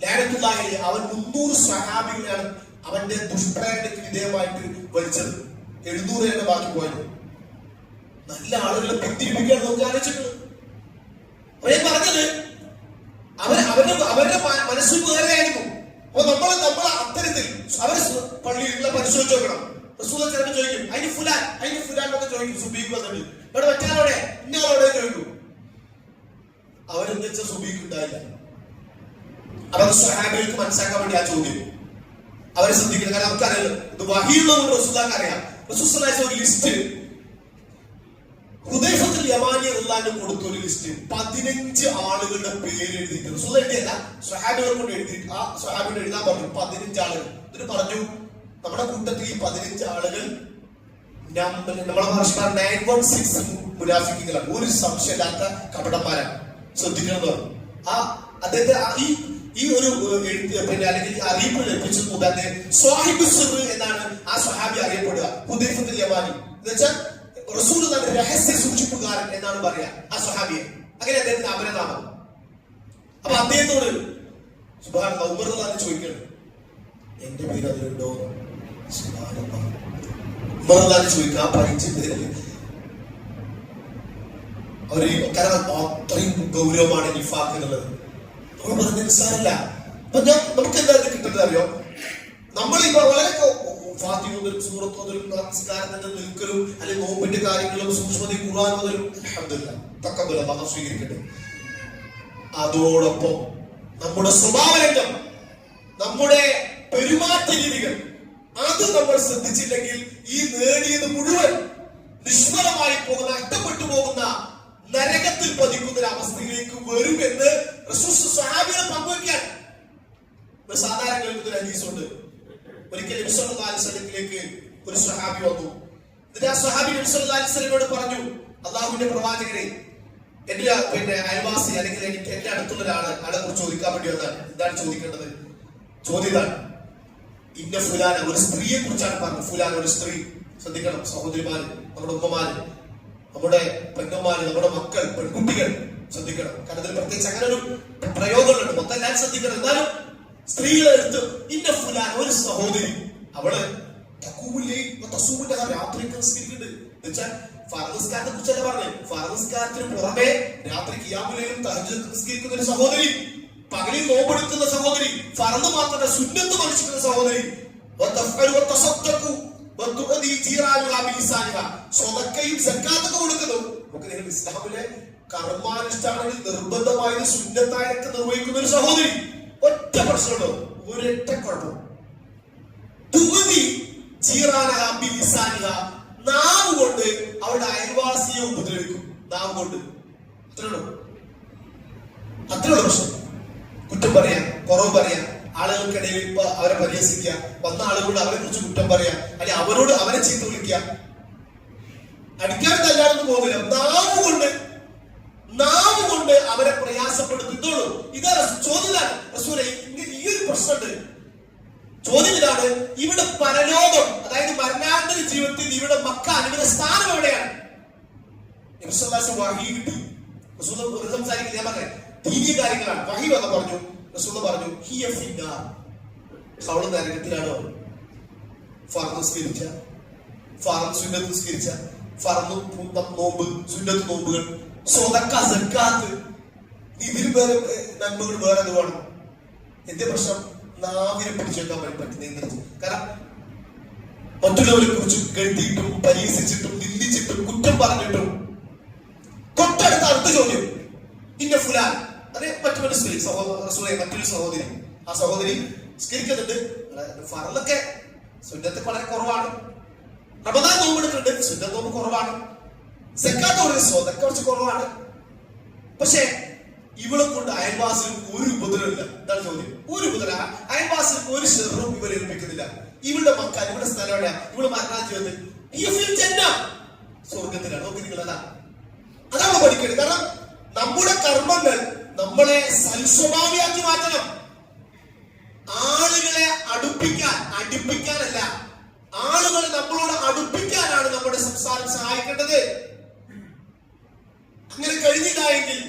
S1: ലഅനത്തുല്ലാഹി അലൈഹി അവൻ 300 സ്വഹാബികളാണ് അവന്റെ ദുഷ്പ്രേരണയ്ക്ക് വിധേയമായിട്ട് വലിച്ചത്. 700 ബാക്കി പോയത്. നല്ല ആളുകളെ പിന്തിരിപ്പിക്കാൻ നമുക്ക് ആലോചിച്ചിട്ടുണ്ട്. അവരെ പറഞ്ഞത് അവരുടെ മനസ്സ് വേറെയായിരുന്നു. അപ്പൊ നമ്മൾ അത്തരത്തിൽ അവരെ പള്ളിയിലുള്ള പരിശോധിച്ച് നോക്കണം. റസൂൽ ചിലപ്പോൾ ചോദിക്കും അതിന് ഫുലാൻ എന്നൊക്കെ ചോദിക്കും. സുബീഖ് വന്നിട്ട് ഇവിടെ മറ്റാളോടെ ഇന്നയാളോടെ ചോദിക്കും. അവരെന്ന് വെച്ചാൽ സുബീഖ് ഉണ്ടായില്ല. അപ്പൊ സ്വഹാബികൾക്ക് മനസ്സിലാക്കാൻ വേണ്ടി ആ ചോദ്യം അവരെ ശ്രദ്ധിക്കണം. കാരണം നമുക്കറിയാം ഇത് വഹിയുള്ളതുകൊണ്ട് റസൂലുള്ളാഹിക്ക് അറിയാം. റസൂലുള്ളാഹി ഒരു ലിസ്റ്റ് ഹുദൈഫത്തുൽ യമാനി റളിയല്ലാഹു അൻഹു കൊടുത്ത ഒരു ലിസ്റ്റ് 15 ആളുകളുടെ പേര് എഴുതിയിട്ട് റസൂലുള്ളാഹി എഴുതിയല്ല സ്വഹാബികളെ കൊണ്ട് എഴുതി. ആ സ്വഹാബികൾ എഴുതാൻ പറഞ്ഞു 15 ആളുകൾ. എന്നിട്ട് പറഞ്ഞു നമ്മുടെ കൂട്ടത്തിൽ ഈ 15 ആളുകൾ നമ്മളെ ഭാഷ 916 മുനാഫിക്കുകളാണ്. ഒരു സംശയമില്ലാത്ത കപടന്മാരാണ്. ശ്രദ്ധിക്കണം എന്ന് പറഞ്ഞു. ആ അദ്ദേഹത്തെ ഈ ഒരു പിന്നെ അല്ലെങ്കിൽ അറിയിപ്പ് ലഭിച്ചത് മുതൽ സ്വാഹിബ് സിർ എന്നാണ് ആ സ്വഹാബി അറിയപ്പെടുക. ഹുദൈഫത്തുൽ യമാനി എന്ന് വെച്ചാൽ റസൂൽ രഹസ്യ സൂക്ഷിപ്പുകാരൻ എന്നാണ് പറയാ ആ സ്വഹാബിയെ. അങ്ങനെ അദ്ദേഹത്തിന്റെ അപരനാമം. അപ്പൊ അദ്ദേഹത്തോട് സുബ്ഹാനല്ലാഹ് ഉമർ റളിയല്ലാഹു അൻഹു ചോദിക്കണം എന്റെ പേര് അതിലുണ്ടോ? സുബ്ഹാനല്ലാഹ് ഉമർ റളിയല്ലാഹു അൻഹു ചോദിക്കുക ആ 15 പേരിൽ അവര് കാരണം അത്രയും ഗൗരവമാണ് നിഫാഖ് എന്നുള്ളത്. നമ്മൾ പറഞ്ഞ നിസ്സാരല്ല. അപ്പൊ നമുക്ക് എന്താ കിട്ടുന്നത് അറിയോ? നമ്മളിപ്പോ വളരെ ഫാത്തിഹ മുതലും സൂറത്ത് മുതലും നമസ്കാരത്തിന്റെ നിൽക്കലും അല്ലെങ്കിൽ നോമ്പിന്റെ കാര്യങ്ങളും സൂക്ഷ്മത ഖുർആൻ മുതലും അൽഹംദുലില്ലാഹ് തഖബ്ബൽ അല്ലാഹു സ്വീകരിക്കട്ടെ. അതോടൊപ്പം നമ്മുടെ സ്വഭാവരംഗം, നമ്മുടെ പെരുമാറ്റ രീതികൾ അത് നമ്മൾ ശ്രദ്ധിച്ചില്ലെങ്കിൽ ഈ നേടിയത് മുഴുവൻ നിഷ്ഫലമായി പോകുന്ന നഷ്ടപ്പെട്ടു പോകുന്ന നരകത്തിൽ പതിക്കുന്ന ഒരു അവസ്ഥയിലേക്ക് വരുമെന്ന് റസൂൽ സ്വഹാബികളെ പങ്കുവയ്ക്കാൻ ഒരു സാധാരണ കേൾക്കുന്ന ഒരു ഹദീസുണ്ട്. ഒരിക്കൽ നബി സല്ലല്ലാഹു അലൈഹി വസല്ലമയിലേക്ക് ഒരു സ്വഹാബി വന്നു. എന്നിട്ട് ആ സ്വഹാബി നബി സല്ലല്ലാഹു അലൈഹി വസല്ലമയോട് പറഞ്ഞു അല്ലാഹുവിന്റെ പ്രവാചകരെ എന്റെ പിന്നെ അയൽവാസി അല്ലെങ്കിൽ എനിക്ക് എന്റെ അടുത്തുള്ള ഒരാളെ കുറിച്ച് ചോദിക്കാൻ വേണ്ടി വന്നാൽ എന്താണ് ചോദിക്കേണ്ടത്? ചോദ്യം ഇതാണ് ഇന്ന ഫുലാന ഒരു സ്ത്രീയെ കുറിച്ചാണ് പറഞ്ഞത്. ഫുലാന ഒരു സ്ത്രീ. ശ്രദ്ധിക്കണം സഹോദരിമാര്, നമ്മുടെ ഉമ്മമാര്, നമ്മുടെ പെണ്ണുമാര്, നമ്മുടെ മക്കൾ, പെൺകുട്ടികൾ ശ്രദ്ധിക്കണം. കാരണം ഇതിൽ പ്രത്യേകിച്ച് അങ്ങനെ ഒരു പ്രയോഗങ്ങളുണ്ട്. മൊത്തം എല്ലാവരും ശ്രദ്ധിക്കണം. എന്നാലും സ്ത്രീകളെ എടുത്ത് ഇന്ന ഫുലാൻ ഒരു സഹോദരി അവള് രാത്രിക്ക് നിസ്കരിക്കുന്നുണ്ട്. എന്നുവെച്ചാൽ ഫർദ് കുറിച്ചല്ല പറഞ്ഞത്. ഫർദ് പുറമെ രാത്രി ഖിയാമുലൈലും തഹജ്ജുദ് നിസ്കരിക്കുന്ന ഒരു സഹോദരി, പകലിൽ നോമ്പെടുക്കുന്ന സഹോദരി, ഫർദ് മാത്രമല്ല സുന്നത്ത് മനുഷ്യക്കുന്ന സഹോദരി, സ്വതക്കയും സക്കാത്തൊക്കെ കൊടുക്കുന്നു. നമുക്ക് ഇസ്ലാമിലെ കർമാനുഷ്ഠാനങ്ങളിൽ നിർബന്ധമായ സുന്നത്തായൊക്കെ നിർവഹിക്കുന്ന ഒരു സഹോദരി. ഒറ്റ പ്രശ്നമുണ്ടോ? ഒരൊറ്റ കുഴപ്പം. നാവ് കൊണ്ട് അവരുടെ അയൽവാസിയെ ഉപദ്രവിക്കും. നാവ് കൊണ്ട് അത്രയുള്ള പ്രശ്നം. കുറ്റം പറയാം, കുറവ് പറയാം, ആളുകൾക്കിടയിൽ അവരെ പരിഹസിക്കുക, വന്ന ആളുകളോട് അവരെ കുറിച്ച് കുറ്റം പറയാം, അല്ലെങ്കിൽ അവരോട് അവരെ ചീത്ത വിളിക്കുക. അടിക്കാൻ തല്ലാണെന്ന് പോകുന്നില്ല. നാവ് കൊണ്ട് അവരെ പ്രയാസപ്പെടുത്തുന്നുള്ളൂ. ഇതാ ചോദ്യമാണ് റസൂലേ, ഈ ഒരു പ്രശ്നമുണ്ട്. ചോദ്യം ഇതാണ്, ഇവിടെ പരലോകം അതായത് മരണാന്തര ജീവിതത്തിൽ ഇവിടെ മക്കാൻ ഇവിടെ സ്ഥാനം എവിടെയാണ്? വഹി കിട്ടി. റസൂൽ സംസാരിക്കുന്നത് ഞാൻ പറഞ്ഞ ദീനീയ കാര്യങ്ങളാണ്. വഹി വന്ന് പറഞ്ഞു, റസൂൽ പറഞ്ഞു ഹിയ ഫിന്നാർ, അവള് നരകത്തിലാണോ? ഫർദ് നിസ്കരിച്ച, ഫർദ് സുന്നത്ത് നിസ്കരിച്ച, ഫർദ് നോമ്പ്, സുന്നത്ത് നോമ്പുകൾ, സ്വതക്ക, സക്കാത്ത്, ഇതിൽ വേറെ നന്മകൾ വേറെ അത് വേണം. എന്റെ പ്രശ്നം നാവിനെ പിടിച്ചെടുക്കാൻ വേണ്ടി പറ്റുന്ന. കാരണം മറ്റുള്ളവരെ കുറിച്ച് കെട്ടിയിട്ടും പരിഹസിച്ചിട്ടും നിന്ദിച്ചിട്ടും കുറ്റം പറഞ്ഞിട്ടും തൊട്ടടുത്ത അടുത്ത ചോദ്യം ഇന്ന ഫുലാൻ, അതെ മറ്റൊരു സ്ത്രീ മറ്റൊരു സഹോദരി. ആ സഹോദരി സ്കരിക്കുന്നുണ്ട്. ഫർദൊക്കെ സുന്നത്ത് വളരെ കുറവാണ്. റമദാൻ നോമ്പെടുക്കുന്നുണ്ട്, സുന്നത്ത് നോമ്പ് കുറവാണ്. സക്കാത്ത് കൊടുക്കുക, സ്വതക്ക കുറച്ച് കുറവാണ്. പക്ഷെ ഇവളെ കൊണ്ട് അയൽവാസികൾക്ക് ഒരു ഉപദ്രവമില്ല. എന്താണ് ചോദ്യം? ഒരു ഉപദ്രവം. അയൽവാസികൾക്ക് ഒരു ഷെറും ഇവരെ ഏൽപ്പിക്കുന്നില്ല. ഇവളുടെ മക്കൾ, ഇവളുടെ സ്ഥലം എവിടെയാ? ഇവള് മരണ ജീവിതത്തിൽ സ്വർഗത്തിലാണ്. നോക്കി നിങ്ങൾ അതാണ് പഠിക്കേണ്ടത്. കാരണം നമ്മുടെ കർമ്മങ്ങൾ നമ്മളെ സൽസ്വഭാവിയാക്കി മാറ്റണം. ആളുകളെ അടുപ്പിക്കാനല്ല. ആളുകളെ നമ്മളോട് അടുപ്പിക്കാനാണ് നമ്മുടെ സംസാരം സഹായിക്കേണ്ടത്. അങ്ങനെ കഴിഞ്ഞില്ല എങ്കിൽ,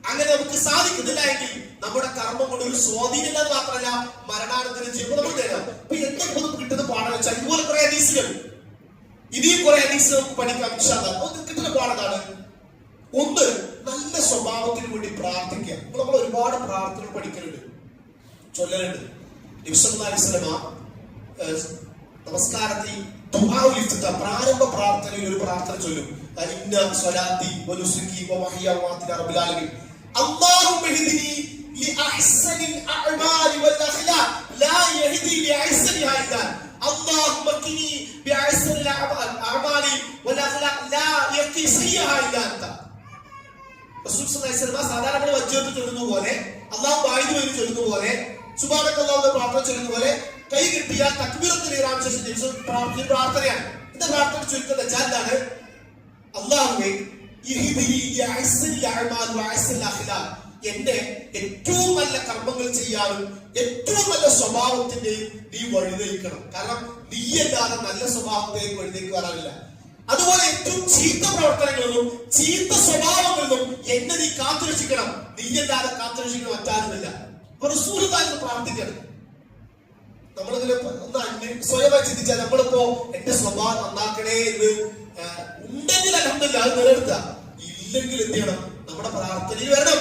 S1: അങ്ങനെ നമുക്ക് സാധിക്കുന്നില്ല എങ്കിൽ നമ്മുടെ കർമ്മം കൊണ്ട് ഒരു സ്വാധീനം മാത്രമല്ല മരണാനന്തര ജീവൻ നമ്മൾ തരാം. അപ്പൊ എന്തൊക്കെ നമുക്ക് കിട്ടുന്ന പാഠം വെച്ചാൽ ഇതുപോലെ കുറെ ഹദീസുകൾ, ഇനിയും കുറെ ഹദീസുകൾ നമുക്ക് പഠിക്കാം. കിട്ടുന്ന പാഠമാണ് ഒന്ന്, നല്ല സ്വഭാവത്തിന് വേണ്ടി പ്രാർത്ഥിക്കുക. നമ്മൾ ഒരുപാട് പ്രാർത്ഥന പഠിക്കലുണ്ട്, ചൊല്ലലുണ്ട്. നബി സല്ലല്ലാഹു അലൈഹി വസല്ലം നമസ്കാരത്തിൽ പ്രാരംഭ പ്രാർത്ഥനയിൽ ഒരു പ്രാർത്ഥന ചൊല്ലും. ഇന്ന സ്വലാത്തി വനുസുകി വമഹ്യാ വമമാതി റബ്ബിൽ ആലമീൻ അല്ലാഹുമ്മ ഹ്ദിനി ലിഅഹ്സനിൽ അഅ്മാലി വൽ അഖ്ലാഖ് ലാ യഹ്ദി ലിഅഹ്സനിഹാ ഇല്ലാ അല്ലാഹുമ്മ ഖിനി ബിഅഹ്സനിൽ അഅ്മാലി വൽ അഖ്ലാഖ് ലാ യഖി സയ്യിഹാ ഇല്ലാ അൻത. റസൂൽ സല്ലല്ലാഹു അലൈഹി വസല്ലം സാധാരണ നമ്മൾ വജ്ജത്ത് ചൊല്ലുന്ന പോലെ, അല്ലാഹു ബായിദ് വരി ചൊല്ലുന്ന പോലെ, സുബ്ഹാനക്കല്ലാഹു എന്ന പ്രാർത്ഥന ചൊല്ലുന്ന പോലെ കൈ കിട്ടിയാൽ തക്ബീറത്തുൽ ഇഹ്റാം ശേഷം പ്രാർത്ഥനയാണ്. ഇത് പ്രാർത്ഥന ചുരുക്കം വെച്ചാൽ എന്താണ്? അല്ലാഹുവേ എന്റെ ഏറ്റവും നല്ല കർമ്മങ്ങൾ ചെയ്യാനും ഏറ്റവും നല്ല സ്വഭാവത്തിന്റെയും നീ വഴിതെളിക്കണം. കാരണം നീയല്ലാതെ നല്ല സ്വഭാവത്തെയും വഴിതേക്ക് വരാനില്ല. അതുപോലെ ഏറ്റവും ചീത്ത പ്രവർത്തനങ്ങളിലും ചീത്ത സ്വഭാവങ്ങളിലും എന്നെ നീ കാത്തുരക്ഷിക്കണം. നീയല്ലാതെ കാത്തുരക്ഷിക്കണം മറ്റാരുമില്ല. അപ്പൊ റസൂലുള്ളാഹി പ്രാർത്ഥിക്കണം. നമ്മളിതിൽ ഒന്ന് സ്വയമായി ചിന്തിച്ചാൽ നമ്മളിപ്പോ എന്റെ സ്വഭാവം നന്നാക്കണേ എന്ന് ഉണ്ടെങ്കിൽ അൽഹംദുലില്ലാഹ് അത് നിലനിർത്തുക. ഇല്ലെങ്കിൽ എന്ത് ചെയ്യണം? നമ്മുടെ പ്രാർത്ഥനയിൽ വരണം.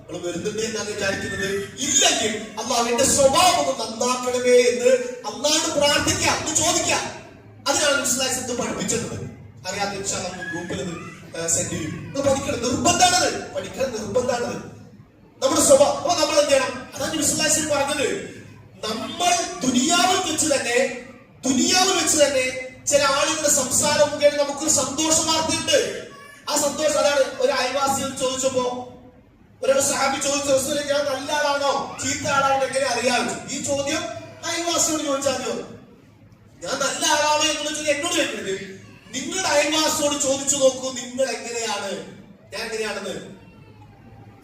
S1: നമ്മൾ വരുന്നുണ്ട് എന്നാണ് വിചാരിക്കുന്നത്. ഇല്ലെങ്കിൽ അല്ലാഹു എന്റെ സ്വഭാവം ഒന്ന് നന്നാക്കണമേ എന്ന് അല്ലാഹുവോട് പ്രാർത്ഥിക്കുക, ഒന്ന് ചോദിക്കുക. അതിനാണ് മുസ്ലിം പഠിപ്പിച്ചത്. അറിയാത്ത ഗ്രൂപ്പിൽ സെൻഡ് ചെയ്യും. പഠിക്കണം, നിർബന്ധാണത്. പഠിക്കണം, നിർബന്ധാണത്. നമ്മുടെ സ്വഭാവം. അപ്പൊ നമ്മൾ എന്ത് ചെയ്യണം? അതാണ് മുസ്ലിം പറഞ്ഞത്. നമ്മൾ ദുനിയാവിൽ വെച്ച് തന്നെ ചില ആളുകളുടെ സംസാരം മുഖേന നമുക്കൊരു സന്തോഷ വാർത്തയുണ്ട്. ആ സന്തോഷം അതാണ്. ഒരു അയൽവാസിയോട് ചോദിച്ചപ്പോ ഒരു സഹാബി ചോദിച്ചു, ഞാൻ നല്ല ആളാണോ ചീത്ത ആളാണോ എങ്ങനെ അറിയാം? ഈ ചോദ്യം അയൽവാസിയോട് ചോദിച്ചാൽ മതിയോ? ഞാൻ നല്ല ആളാണോ എന്നുള്ള ചോദ്യം എന്നോട് ചോദിക്കുന്നത്. നിങ്ങളുടെ അയൽവാസിയോട് ചോദിച്ചു നോക്കൂ, നിങ്ങൾ എങ്ങനെയാണ്, ഞാൻ എങ്ങനെയാണെന്ന്.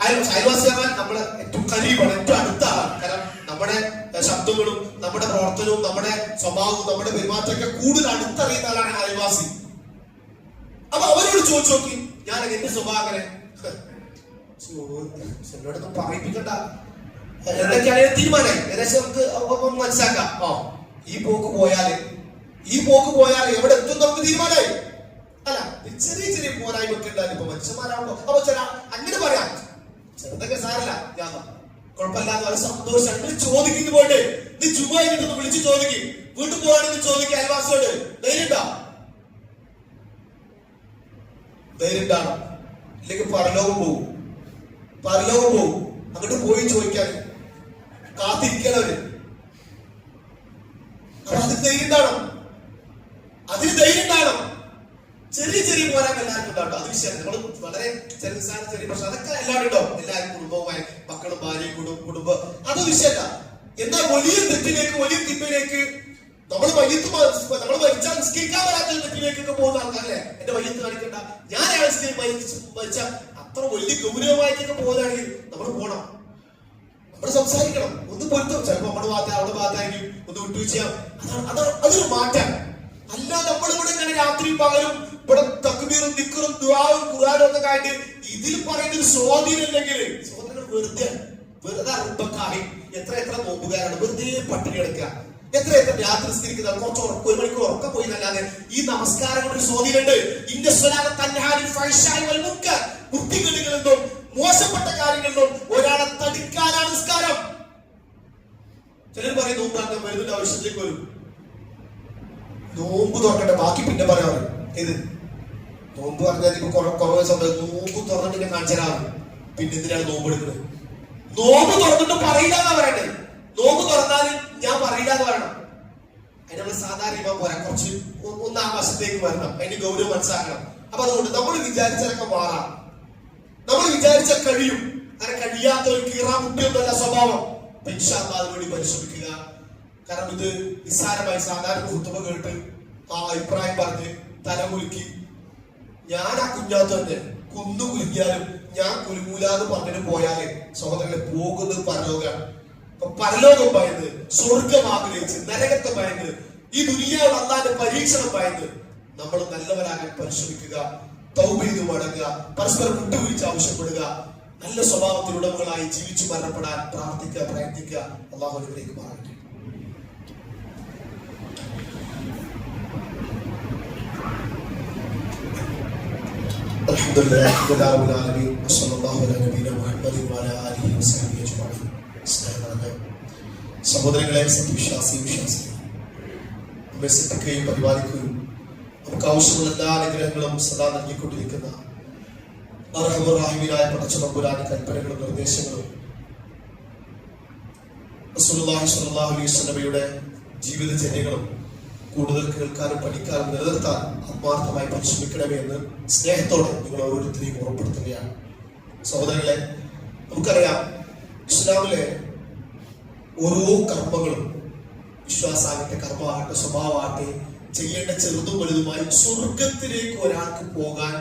S1: അയൽവാസി പറഞ്ഞാൽ നമ്മളെ ഏറ്റവും കരീബാണ്, ഏറ്റവും അടുത്ത ആളാണ്. കാരണം നമ്മുടെ ശബ്ദങ്ങളും നമ്മുടെ പ്രവർത്തനവും നമ്മുടെ സ്വഭാവവും നമ്മുടെ പെരുമാറ്റമൊക്കെ കൂടുതൽ അടുത്തറിയുന്ന ആളാണ് അയൽവാസി. അപ്പൊ അവരോട് ചോദിച്ചു നോക്കി, ഞാൻ എന്റെ സ്വഭാവം എന്നോടൊന്നും പറയിപ്പിക്കണ്ട, എന്തൊക്കെയാണ് തീരുമാനം ഏകദേശം നമുക്ക് മനസ്സിലാക്കാം. ഈ പോക്ക് പോയാല് എവിടെ എത്തും നമുക്ക് തീരുമാനമായി. അല്ല, ചെറിയ ചെറിയ പോരായ്മൊക്കെ ഉണ്ടായിരുന്നു. ഇപ്പൊ മനുഷ്യന്മാരാകുമ്പോ അപ്പൊ ചില അങ്ങനെ പറയാം, ചെറുതൊക്കെ സാരല്ല, ഞാൻ കുഴപ്പമില്ലാതെ വളരെ സന്തോഷം ചോദിക്കുന്നു. പോയിട്ട് നീ ചുമ്മാ ഇരുന്ന് വിളിച്ച് ചോദിക്കും, വീട്ടിൽ പോവാണെങ്കിൽ ചോദിക്കും അയൽവാസിയോട്. ധൈര്യം ഉണ്ടാണോ? ഇല്ലെങ്കിൽ പരലോകം പോകും. അങ്ങോട്ട് പോയി ചോദിക്കാൻ കാത്തിരിക്കണവര്. അപ്പൊ അതിന് ധൈര്യം ഉണ്ടാണോ? ചെറിയ ചെറിയ പോരാൻ എല്ലാവർക്കും ഉണ്ടാവും. അത് വിഷയം നമ്മൾ വളരെ ചെറിയ പ്രശ്നം അതൊക്കെ എല്ലാവരും ഉണ്ടാവും. എല്ലാവരും കുടുംബവുമായി, മക്കളും ഭാര്യയും കുടുംബം, അത് വിഷയമല്ല. എന്നാൽ വലിയ തെറ്റിലേക്ക്, വലിയ തിന്മയിലേക്ക് നമ്മൾ മരിച്ചാൽ നിസ്കരിക്കാൻ വരാത്ത തെറ്റിലേക്കൊക്കെ പോകുന്ന ആൾക്കാരല്ലേ. എന്റെ വയ്യത്ത് കാണിക്കണ്ട, ഞാൻ മരിച്ച അത്ര വലിയ ഗൗരവമായിട്ടൊക്കെ പോകുന്നതാണെങ്കിൽ നമ്മൾ പോകണം, നമ്മൾ സംസാരിക്കണം, ഒന്ന് പൊരുത്തം. ചിലപ്പോൾ നമ്മുടെ ഭാഗത്ത് അവിടെ ഭാഗത്തായിരിക്കും, ഒന്ന് വിട്ടുവീഴ്ച. അതൊരു മാറ്റം. അല്ല നമ്മളിവിടെ ഇങ്ങനെ രാത്രി പകലും ഇവിടെ തക്ബീറും ദിക്റും ദുആവും ഖുർആനും ഒക്കെ ആയിട്ട് ഇതിൽ പറയുന്ന ഒരു സ്വാധീനം ഇല്ലെങ്കിൽ വെറുതെ എത്ര നോമ്പുകാരാണ് വെറുതെ പട്ടിണി എടുക്കുക, എത്ര രാത്രി നിസ്കരിക്കുന്ന കുറച്ച് ഉറക്കം, 1 മണിക്കൂർ ഉറക്കം പോയി എന്നല്ലാതെ ഈ നമസ്കാരം കൊണ്ട് ഒരു സ്വാധീനമുണ്ട്. വൃത്തികേടുകളിലും മോശപ്പെട്ട കാര്യങ്ങളിലും ഒരാളെ തടിക്കാനാണ് നിസ്കാരം. ചിലർ പറയും നോമ്പാക്കാൻ വരുന്നതിന്റെ ആവശ്യത്തിലേക്ക് വരും, നോമ്പ് തുറക്കട്ടെ ബാക്കി പിന്നെ പറയാറ്. ഇത് നോമ്പ് പറഞ്ഞാൽ ഇപ്പൊ കുറവ് സമയം നോമ്പ് തുറന്നിട്ട് കാണിച്ചാലാണ്. പിന്നെ എന്തിനാണ് നോമ്പ് എടുക്കുന്നത്? നോമ്പ് തുറന്നിട്ട് പറയില്ല എന്നാ പറയണ്ടേ. നോമ്പ് തുറന്നാൽ ഞാൻ പറയില്ല എന്ന് പറയണം. അതിന് നമ്മൾ സാധാരണ ഇപ്പൊ പോരാ, കുറച്ച് ഒന്നാം വർഷത്തേക്ക് വരണം, അതിന്റെ ഗൗരവം മനസ്സിലാക്കണം. അപ്പൊ അതുകൊണ്ട് നമ്മൾ വിചാരിച്ചാലൊക്കെ മാറാം, നമ്മൾ വിചാരിച്ചാൽ കഴിയും. അങ്ങനെ കഴിയാത്ത ഒരു കീറാമുട്ടിയൊന്നുമല്ല സ്വഭാവം. അതിനുവേണ്ടി പരിശ്രമിക്കുക. കാരണം ഇത് നിസ്സാരമായി സാധാരണ കുത്തുമ്പോ കേട്ട് ആ അഭിപ്രായം പറഞ്ഞ് തലകുലുക്കി ഞാൻ ആ കുഞ്ഞാത്ത തന്നെ കുന്നുകുലുക്കിയാലും ഞാൻ കുലുങ്ങൂലാന്ന് പറഞ്ഞിട്ട് പോയാല് സഹോദരങ്ങളെ പോകുന്നത് പരലോകമാണ്. അപ്പൊ പരലോകം ഭയന്ന്, സ്വർഗം ആഗ്രഹിച്ച്, നരകത്തെ ഭയന്ന് ഈ ദുനിയാവ് അല്ലാതെ പരീക്ഷണം ഭയന്ന് നമ്മൾ നല്ലവരാകാൻ പരിശ്രമിക്കുക, തൗബ ചെയ്ത് മടങ്ങുക, പരസ്പരം വിട്ടുവീഴ്ച ആവശ്യപ്പെടുക, നല്ല സ്വഭാവത്തിലുടമകളായി ജീവിച്ചു മരണപ്പെടാൻ പ്രാർത്ഥിക്കുക, പ്രയത്നിക്കുക. അല്ലാഹു അനുഗ്രഹിക്കുമാറാകട്ടെ. സഹോദരങ്ങളെ, സത്യവിശ്വാസി വിശ്വാസികൾ, നമ്മെ ശ്രദ്ധിക്കുകയും പരിപാലിക്കുകയും നമുക്ക് ആവശ്യമുള്ള എല്ലാ അനുഗ്രഹങ്ങളും സദാ നൽകിക്കൊണ്ടിരിക്കുന്ന അർഹമുറാഹിമീനായ പടച്ചതമ്പുരാന്റെ കൽപ്പനകളും നിർദ്ദേശങ്ങളും റസൂലുള്ളാഹി സ്വല്ലല്ലാഹു അലൈഹി വസല്ലമയുടെ ജീവിതചര്യകളും കൂടുതൽ കേൾക്കാനും പഠിക്കാനും നിലനിർത്താൻ ആത്മാർത്ഥമായി പരിശ്രമിക്കണമേ എന്ന് സ്നേഹത്തോടെ നിങ്ങൾ ഓരോരുത്തരെയും ഓർമ്മപ്പെടുത്തുകയാണ്. സഹോദരങ്ങളെ, നമുക്കറിയാം ഇസ്ലാമിലെ ഓരോ കർമ്മങ്ങളും, വിശ്വാസാകട്ടെ, കർമ്മമാകട്ടെ, സ്വഭാവമാകട്ടെ, ചെയ്യേണ്ട ചെറുതും വലുതുമായി സ്വർഗത്തിലേക്ക് ഒരാൾക്ക് പോകാൻ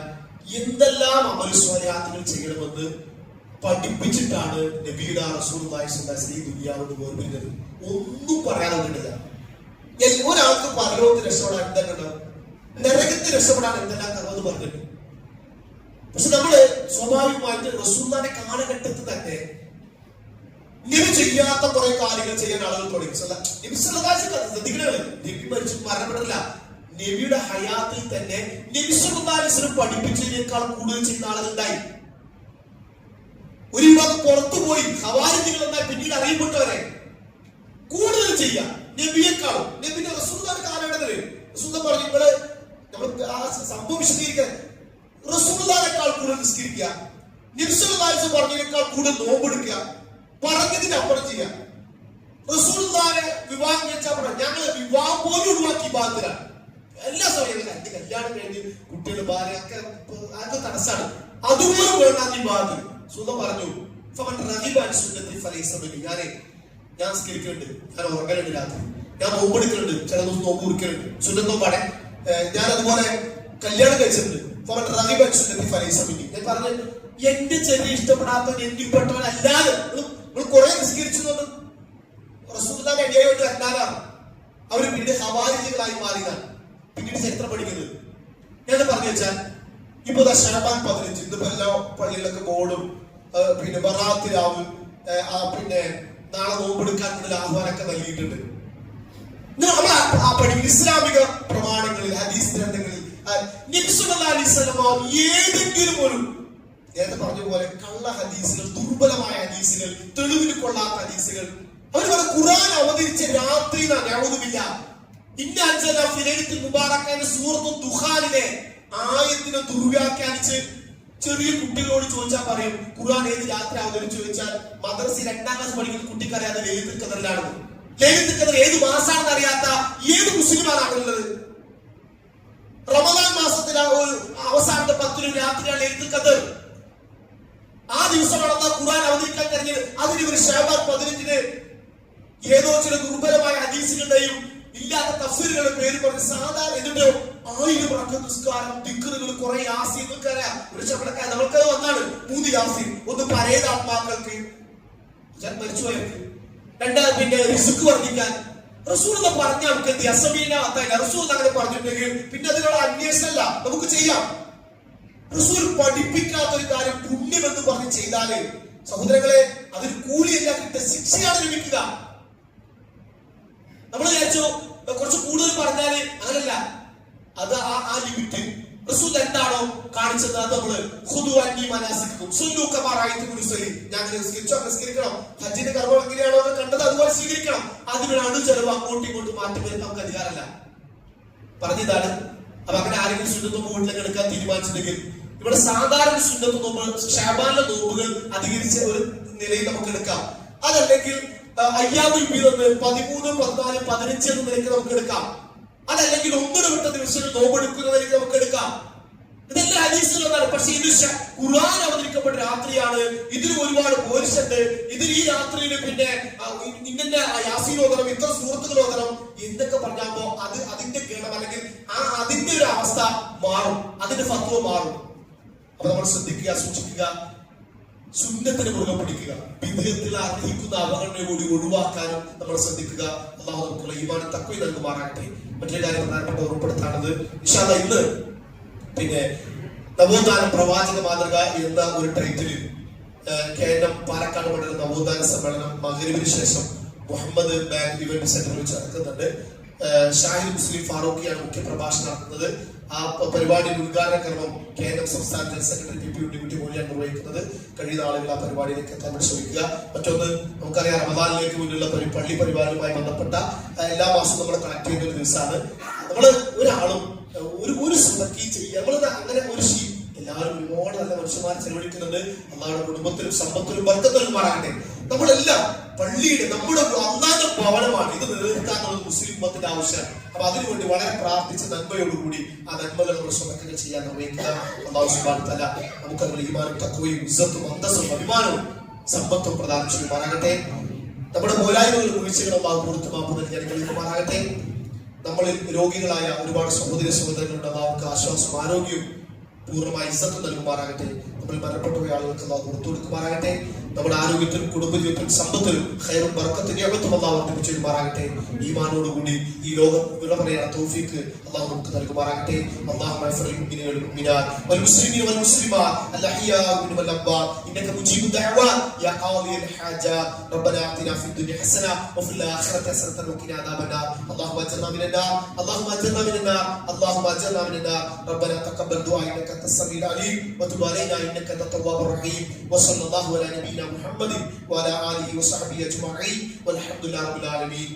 S1: എന്തെല്ലാം അമൽ സ്വാലിഹാത്തുകൾ ചെയ്യണമെന്ന് പഠിപ്പിച്ചിട്ടാണ് നബിയുടെ റസൂലുള്ളാഹി സ്വല്ലല്ലാഹു അലൈഹി വസല്ലം ദുനിയാവിന് വേർപിരിഞ്ഞത്. ഒന്നും പറയാതെ കണ്ടില്ല. ഒരാൾക്ക് പരലോകത്ത് രക്ഷപ്പെടാൻ എന്തെല്ലാം, നരകത്തിൽ രക്ഷപ്പെടാൻ എന്തെല്ലാം കർമ്മം പറഞ്ഞിട്ടുണ്ട്. പക്ഷെ നമ്മള് സ്വാഭാവികമായിട്ട് റസൂലുള്ളാഹിന്റെ കാലഘട്ടത്തിൽ തന്നെ ഇങ്ങനെ ചെയ്യാത്ത കുറെ കാര്യങ്ങൾ ചെയ്യാൻ ആളുകൾ തുടങ്ങി. ശ്രദ്ധിക്കണേ, നബി മരിച്ചു മരണപ്പെടില്ല. നബിയുടെ ഹയാത്തിൽ തന്നെ നബി സല്ലല്ലാഹു അലൈഹി വസല്ലം പഠിപ്പിച്ചതിനേക്കാൾ കൂടുതൽ ചെയ്യുന്ന ആളുകൾ ഉണ്ടായി. ഒരു വിഭാഗം പുറത്തുപോയി ഖവാരിജികൾ എന്നാൽ പിന്നീട് അറിയപ്പെട്ടവരെ കൂടുതൽ ചെയ്യാം നബിയെക്കാളും. നബിന്റെ റസൂലുള്ളാഹിന്റെ കാലഘട്ടത്തില് റസൂലുള്ളാഹി പറഞ്ഞു, നിങ്ങള് നമ്മൾ ആ സംഭവം വിശദീകരിക്കാൻ റസൂലുള്ളാഹിനേക്കാൾ കൂടുതൽ നിസ്കരിക്കുക, നബി സല്ലല്ലാഹു അലൈഹി വസല്ലം പറഞ്ഞതിനേക്കാൾ കൂടുതൽ നോമ്പെടുക്കുക, പറഞ്ഞതിന് അപ്പുറം ചെയ്യാം. റസൂലുള്ളാഹിനെ വിവാഹം കഴിച്ചാൽ പറഞ്ഞു, ഞങ്ങള് വിവാഹം പോലും ഒഴിവാക്കി ബാധ്യതരാണ്. എല്ലാ സമയത്തും എന്റെ കല്യാണം കഴിഞ്ഞ് കുട്ടികൾ ഭാര്യ ഒക്കെ അതൊക്കെ തടസ്സാണ്, അതുപോലും വേണ്ട ഈ ബാധ്യത. സുഖം പറഞ്ഞു, ഞാൻ സ്കരിക്കുന്നുണ്ട്, ഞാൻ ഉറങ്ങലുണ്ട്, രാത്രി ഞാൻ നോമ്പെടുക്കുന്നുണ്ട്, ചില ദിവസം നോമ്പ് കുറിക്കലുണ്ട്, സുന്നത്തോ പാടെ ഞാൻ അതുപോലെ കല്യാണം കഴിച്ചിട്ടുണ്ട്. ഞാൻ പറഞ്ഞു, എന്റെ ചെറിയ ഇഷ്ടപ്പെടാത്തവൻ എന്നിൽപ്പെട്ടവനല്ലാതെ നിങ്ങൾ കുറെ നിസ്കരിച്ചു റസൂലുള്ളാഹിന്റെ അടിയായിട്ട് അല്ലാതാണ്. അവര് പിന്നീട് ഖവാരിജികളായി മാറിയതാണ്. പിന്നീട് ചരിത്രം പഠിക്കുന്നത് ഞാൻ പറഞ്ഞു വെച്ചാൽ, ഇപ്പൊ ശഅബാൻ 15 ഇന്നിപ്പോ എല്ലാ പള്ളികളിലൊക്കെ ബോർഡും പിന്നെ ബറാത്ത് രാവ് പിന്നെ നാളെ നോമ്പെടുക്കാനുള്ള ആഹ്വാനമൊക്കെ നൽകിയിട്ടുണ്ട്. ഇസ്ലാമിക പ്രമാണങ്ങളിൽ, ഹദീസ് ഗ്രന്ഥങ്ങളിൽ നബി സല്ലല്ലാഹു അലൈഹി വസല്ലം ഏതെങ്കിലും ഒരു നേരത്തെ പറഞ്ഞ പോലെ കള്ള ഹദീസുകൾ, ദുർബലമായ ഹദീസുകൾ, തെളിവിന് കൊള്ളാത്ത ഹദീസുകൾ, അവർ ഖുർആൻ അവതരിച്ച രാത്രി യാതൊന്നുമില്ല. ഇന്ന അൻസല ഫീ ലൈലത്തുൽ മുബാറക്കയുടെ സൂറത്തുൽ ദുഖാനിലെ ആയത്തിനെ ദുർവ്യാഖ്യാനിച്ച് ചെറിയ കുട്ടികളോട് ചോദിച്ചാൽ പറയും ഖുർആൻ ഏത് രാത്രി അവതരിച്ചു ചോദിച്ചാൽ മദ്രസയിൽ 2ാം ക്ലാസ് പഠിക്കുന്ന കുട്ടിക്ക് അറിയാതെ ലൈലത്തുൽ ഖദറിലാണെന്ന്. ലൈലത്തുൽ ഖദർ ഏത് മാസമാണെന്ന് അറിയാത്ത ഏത് മുസ്ലിമാണ് നാട്ടിലുള്ളത്? റമദാൻ മാസത്തിലെ അവസാനത്തെ 10 രാത്രിയാണ് ലൈലത്തുൽ ഖദർ. ആ ദിവസമാണെന്ന ഖുർആൻ അവതരിക്കാൻ കഴിഞ്ഞത്. അതിന് ഒരു ശഅബാൻ 15 ഏതോ ചില ദുർബലമായ ഹദീസുകളുടെയും ഇല്ലാത്ത തഫ്സീറുകളുടെ പേര് പറഞ്ഞ് സാധാരണ എന്നിട്ടോ 1000 റക്അത്ത് നിസ്കാരം, ദിക്റുകൾ, കുറെ യാസീൻ, നിങ്ങൾക്കറിയാം ഒരു ശബടക്കാർ നമ്മൾക്കത് വന്നാണ്. 3 യാസീൻ, ഒന്ന് പരേതാത്മാക്കൾക്ക്, മരിച്ചുപോയവർക്ക്, 2 പിന്നെ റിസ്ക് വർദ്ധിക്കാൻ. റസൂൽ പറഞ്ഞ നമുക്ക് എന്ത് അസമീനാത്തായില്ല. റസൂൽ അങ്ങനെ പറഞ്ഞിട്ടുണ്ടെങ്കിൽ പിന്നെ അതിനുള്ള അന്വേഷണമല്ല, നമുക്ക് ചെയ്യാം. റസൂൽ പഠിപ്പിക്കാത്ത ഒരു കാര്യം പുണ്യമെന്ന് പറഞ്ഞ് ചെയ്താല് സഹോദരങ്ങളെ അതിന് കൂലിയല്ല കിട്ടുക, ശിക്ഷയാണ് ലഭിക്കുക. നമ്മൾ വിചാരിച്ചു കുറച്ച് കൂടുതൽ പറഞ്ഞാല് അങ്ങനല്ല, അത് ആ ലിമിറ്റ്. റസൂൽ എന്താണോ കാണിച്ചത് അത് നമ്മള് ഞാൻ നിസ്കരിക്കണം. ഹജ്ജിന്റെ കർമ്മം എങ്ങനെയാണോ കണ്ടത് അതുപോലെ സ്വീകരിക്കണം. അതിനൊരു അണുചെലവ് അങ്ങോട്ടും ഇങ്ങോട്ടും മാറ്റി വരുന്ന നമുക്ക് അധികാരമല്ല. പറഞ്ഞതാണ്. അപ്പൊ അങ്ങനെ ആരെങ്കിലും സുന്നത്ത് വീട്ടിലേക്ക് എടുക്കാൻ തീരുമാനിച്ചിട്ടുണ്ടെങ്കിൽ ഇവിടെ സാധാരണ സുന്നത്ത് നോമ്പ്, ശഅബാനിലെ നോമ്പുകൾ അധികരിച്ച ഒരു നിലയിൽ നമുക്ക് എടുക്കാം. അതല്ലെങ്കിൽ അയ്യാമുൽ ബീദ് 13, 14, 15 എന്ന നിലയ്ക്ക് നമുക്ക് എടുക്കാം. അതല്ലെങ്കിൽ 1 വിട്ട ദിവസങ്ങൾ നോമ്പെടുക്കുന്ന നിലയ്ക്ക് നമുക്ക് എടുക്കാം. ഇതെല്ലാം ഹദീസിലുള്ളതാണ്. പക്ഷെ ഇത് ഖുർആൻ അവതരിക്കപ്പെട്ട രാത്രിയാണ്. ഇതിന് ഒരുപാട് പോരിശുണ്ട്. ഇതിൽ ഈ രാത്രിയിൽ പിന്നെ ഇങ്ങനെ യാസീൻ ഓതണം, ഇത്ര സൂറത്തുകൾ ഓതണം എന്നൊക്കെ പറഞ്ഞാൽ അത് അതിന്റെ ഗണം അല്ലെങ്കിൽ അതിന്റെ ഒരു അവസ്ഥ മാറും, അതിന്റെ ഫത്വ മാറും. അപ്പൊ നമ്മൾ ശ്രദ്ധിക്കുക, സൂക്ഷിക്കുക. സുന്നത്തിനെ മുറുകെ പിടിക്കുക, വിധേയത്തിൽ അർഹിക്കുന്ന അപകടങ്ങളെ കൂടി ഒഴിവാക്കാനും നമ്മൾ ശ്രദ്ധിക്കുക. അള്ളാഹു നമുക്കുള്ള ഈമാനും തഖ്വയും നൽകുമാറാകട്ടെ. മറ്റൊരു കാര്യം പ്രധാനപ്പെട്ട ഉറപ്പെടുത്താണത്, ഇൻഷാ അല്ലാഹ് ഇന്ന് പിന്നെ നവോത്ഥാന പ്രവാചക മാതൃക എന്ന ഒരു ടൈറ്റില് കേരളം പാലക്കാട് മണ്ഡലം നവോത്ഥാന സമ്മേളനം മഗ്‌രിബിന് ശേഷം മുഹമ്മദ് ബാങ്ക് ഇവന്റ് സെന്ററിൽ വെച്ച് നടക്കുന്നുണ്ട്. ഷാഹിദ് മുസ്ലിം ഫാറൂഖിയാണ് മുഖ്യ പ്രഭാഷണം നടത്തുന്നത്. ആ പരിപാടിയുടെ ഉദ്ഘാടന കർമ്മം കേന്ദ്രം സംസ്ഥാന ജനറൽ സെക്രട്ടറി ടി ഡെപ്യൂട്ടി മൊഴിയാണ് നിർവഹിക്കുന്നത്. കഴിയുന്ന ആളുകൾ ആ പരിപാടിയിലേക്ക് എത്താൻ ശ്രമിക്കുക. മറ്റൊന്ന്, നമുക്കറിയാം റമദാനിലേക്ക് മുന്നിലുള്ള പള്ളി പരിപാടിയുമായി ബന്ധപ്പെട്ട എല്ലാ മാസവും നമ്മൾ കളക്ട് ചെയ്യുന്ന ഒരു ദിവസമാണ്. നമ്മള് ഒരാളും ഒരു സുഖക്കി ചെയ്യുക, നമ്മൾ അങ്ങനെ ഒരു എല്ലാവരും ഒരുപാട് നല്ല മനുഷ്യന്മാർ ചെലവഴിക്കുന്നുണ്ട്. അള്ളാഹുടെ കുടുംബത്തിലും സമ്പത്തിലും ബർക്കത്തിലും മാറാകട്ടെ. നമ്മളെല്ലാം പള്ളിയുടെ നമ്മുടെ അള്ളാഹുവിന്റെ ഭവനമാണ്. ഇത് നിലനിർത്താനുള്ളത് മുസ്ലിം ഉമ്മത്തിന്റെ ആവശ്യമാണ്. അപ്പൊ അതിനുവേണ്ടി വളരെ പ്രാർത്ഥിച്ച നന്മയോടുകൂടി ആ നന്മകൾ നമ്മൾ സ്വന്തങ്ങൾ ചെയ്യാൻ നിർവഹിക്കുക. അള്ളാഹു സുബ്ഹാനഹു വ തആല നമുക്ക് അതിനുള്ള ഈമാനും തഖ്വയും ഇസ്സത്തും അന്തസ്സും അഭിമാനവും സമ്പത്തും പ്രദാനം ചെയ്യുമാറാകട്ടെ. നമ്മുടെ പോരായ്മകളും വീഴ്ചകളും അള്ളാഹു പുറത്തു മാപ്പ് നൽകി അനുഗ്രഹിക്കുമാറാകട്ടെ. നമ്മളിൽ രോഗികളായ ഒരുപാട് സഹോദരങ്ങളുണ്ട്. അവർക്ക് ആശ്വാസവും ആരോഗ്യവും പൂർണ്ണമായി ഇസ്സത്ത് നൽകുമാറാകട്ടെ. നമ്മൾ മരണപ്പെട്ടുപോയ ആളുകൾക്ക് അള്ളാഹു പുറത്തു കൊടുക്കുമാറാകട്ടെ. നമ്മുടെ ആരോഗ്യത്തിലും കുടുംബജീവിതത്തിലും സമ്പത്തിലും ഖൈറും ബർക്കത്തും നിഅമത്തും അള്ളാഹു വർദ്ധിപ്പിച്ചു തരുമാറാകട്ടെ. ഈമാനോടുകൂടി ഈ ലോകം വിട പറയാൻ തൗഫീഖ് അള്ളാഹു നമുക്ക് നൽകുമാറാകട്ടെ. അല്ലാഹുമ്മ ഗ്ഫിർ ലിൽ മുഅ്മിനീന വൽ മുഅ്മിനാത്ത് വൽ മുസ്ലിമീന വൽ മുസ്ലിമാത്ത് അൽ അഹ്യാഇ മിൻഹും വൽ അംവാത്ത് ഇന്നക മുജീബു ദഅവാത് യാ ഖാദിയൽ ഹാജാത്ത് റബ്ബനാ ആതിനാ ഫിദ് ദുനിയ ഹസന വഫിൽ ആഖിറതി ഹസനതൻ വഖിനാ അദാബന്നാർ അല്ലാഹുമ്മ അജ്ർനാ മിനൻ നാർ അല്ലാഹുമ്മ അജ്ർനാ മിനൻ നാർ അല്ലാഹുമ്മ അജ്ർനാ മിനൻ നാർ റബ്ബനാ തഖബ്ബൽ ദുആ ഇന്നക അൻതസ് സമീഉൽ അലീം വതുബ് അലൈനാ ഇന്നക അൻതത് തവ്വാബുർ റഹീം വസല്ലല്ലാഹു അലാ നബിയിനാ മുഹമ്മദിൻ വഅലാ ആലിഹി വസഹ്ബിഹി അജ്മഈൻ വൽഹംദുലില്ലാഹി റബ്ബിൽ ആലമീൻ.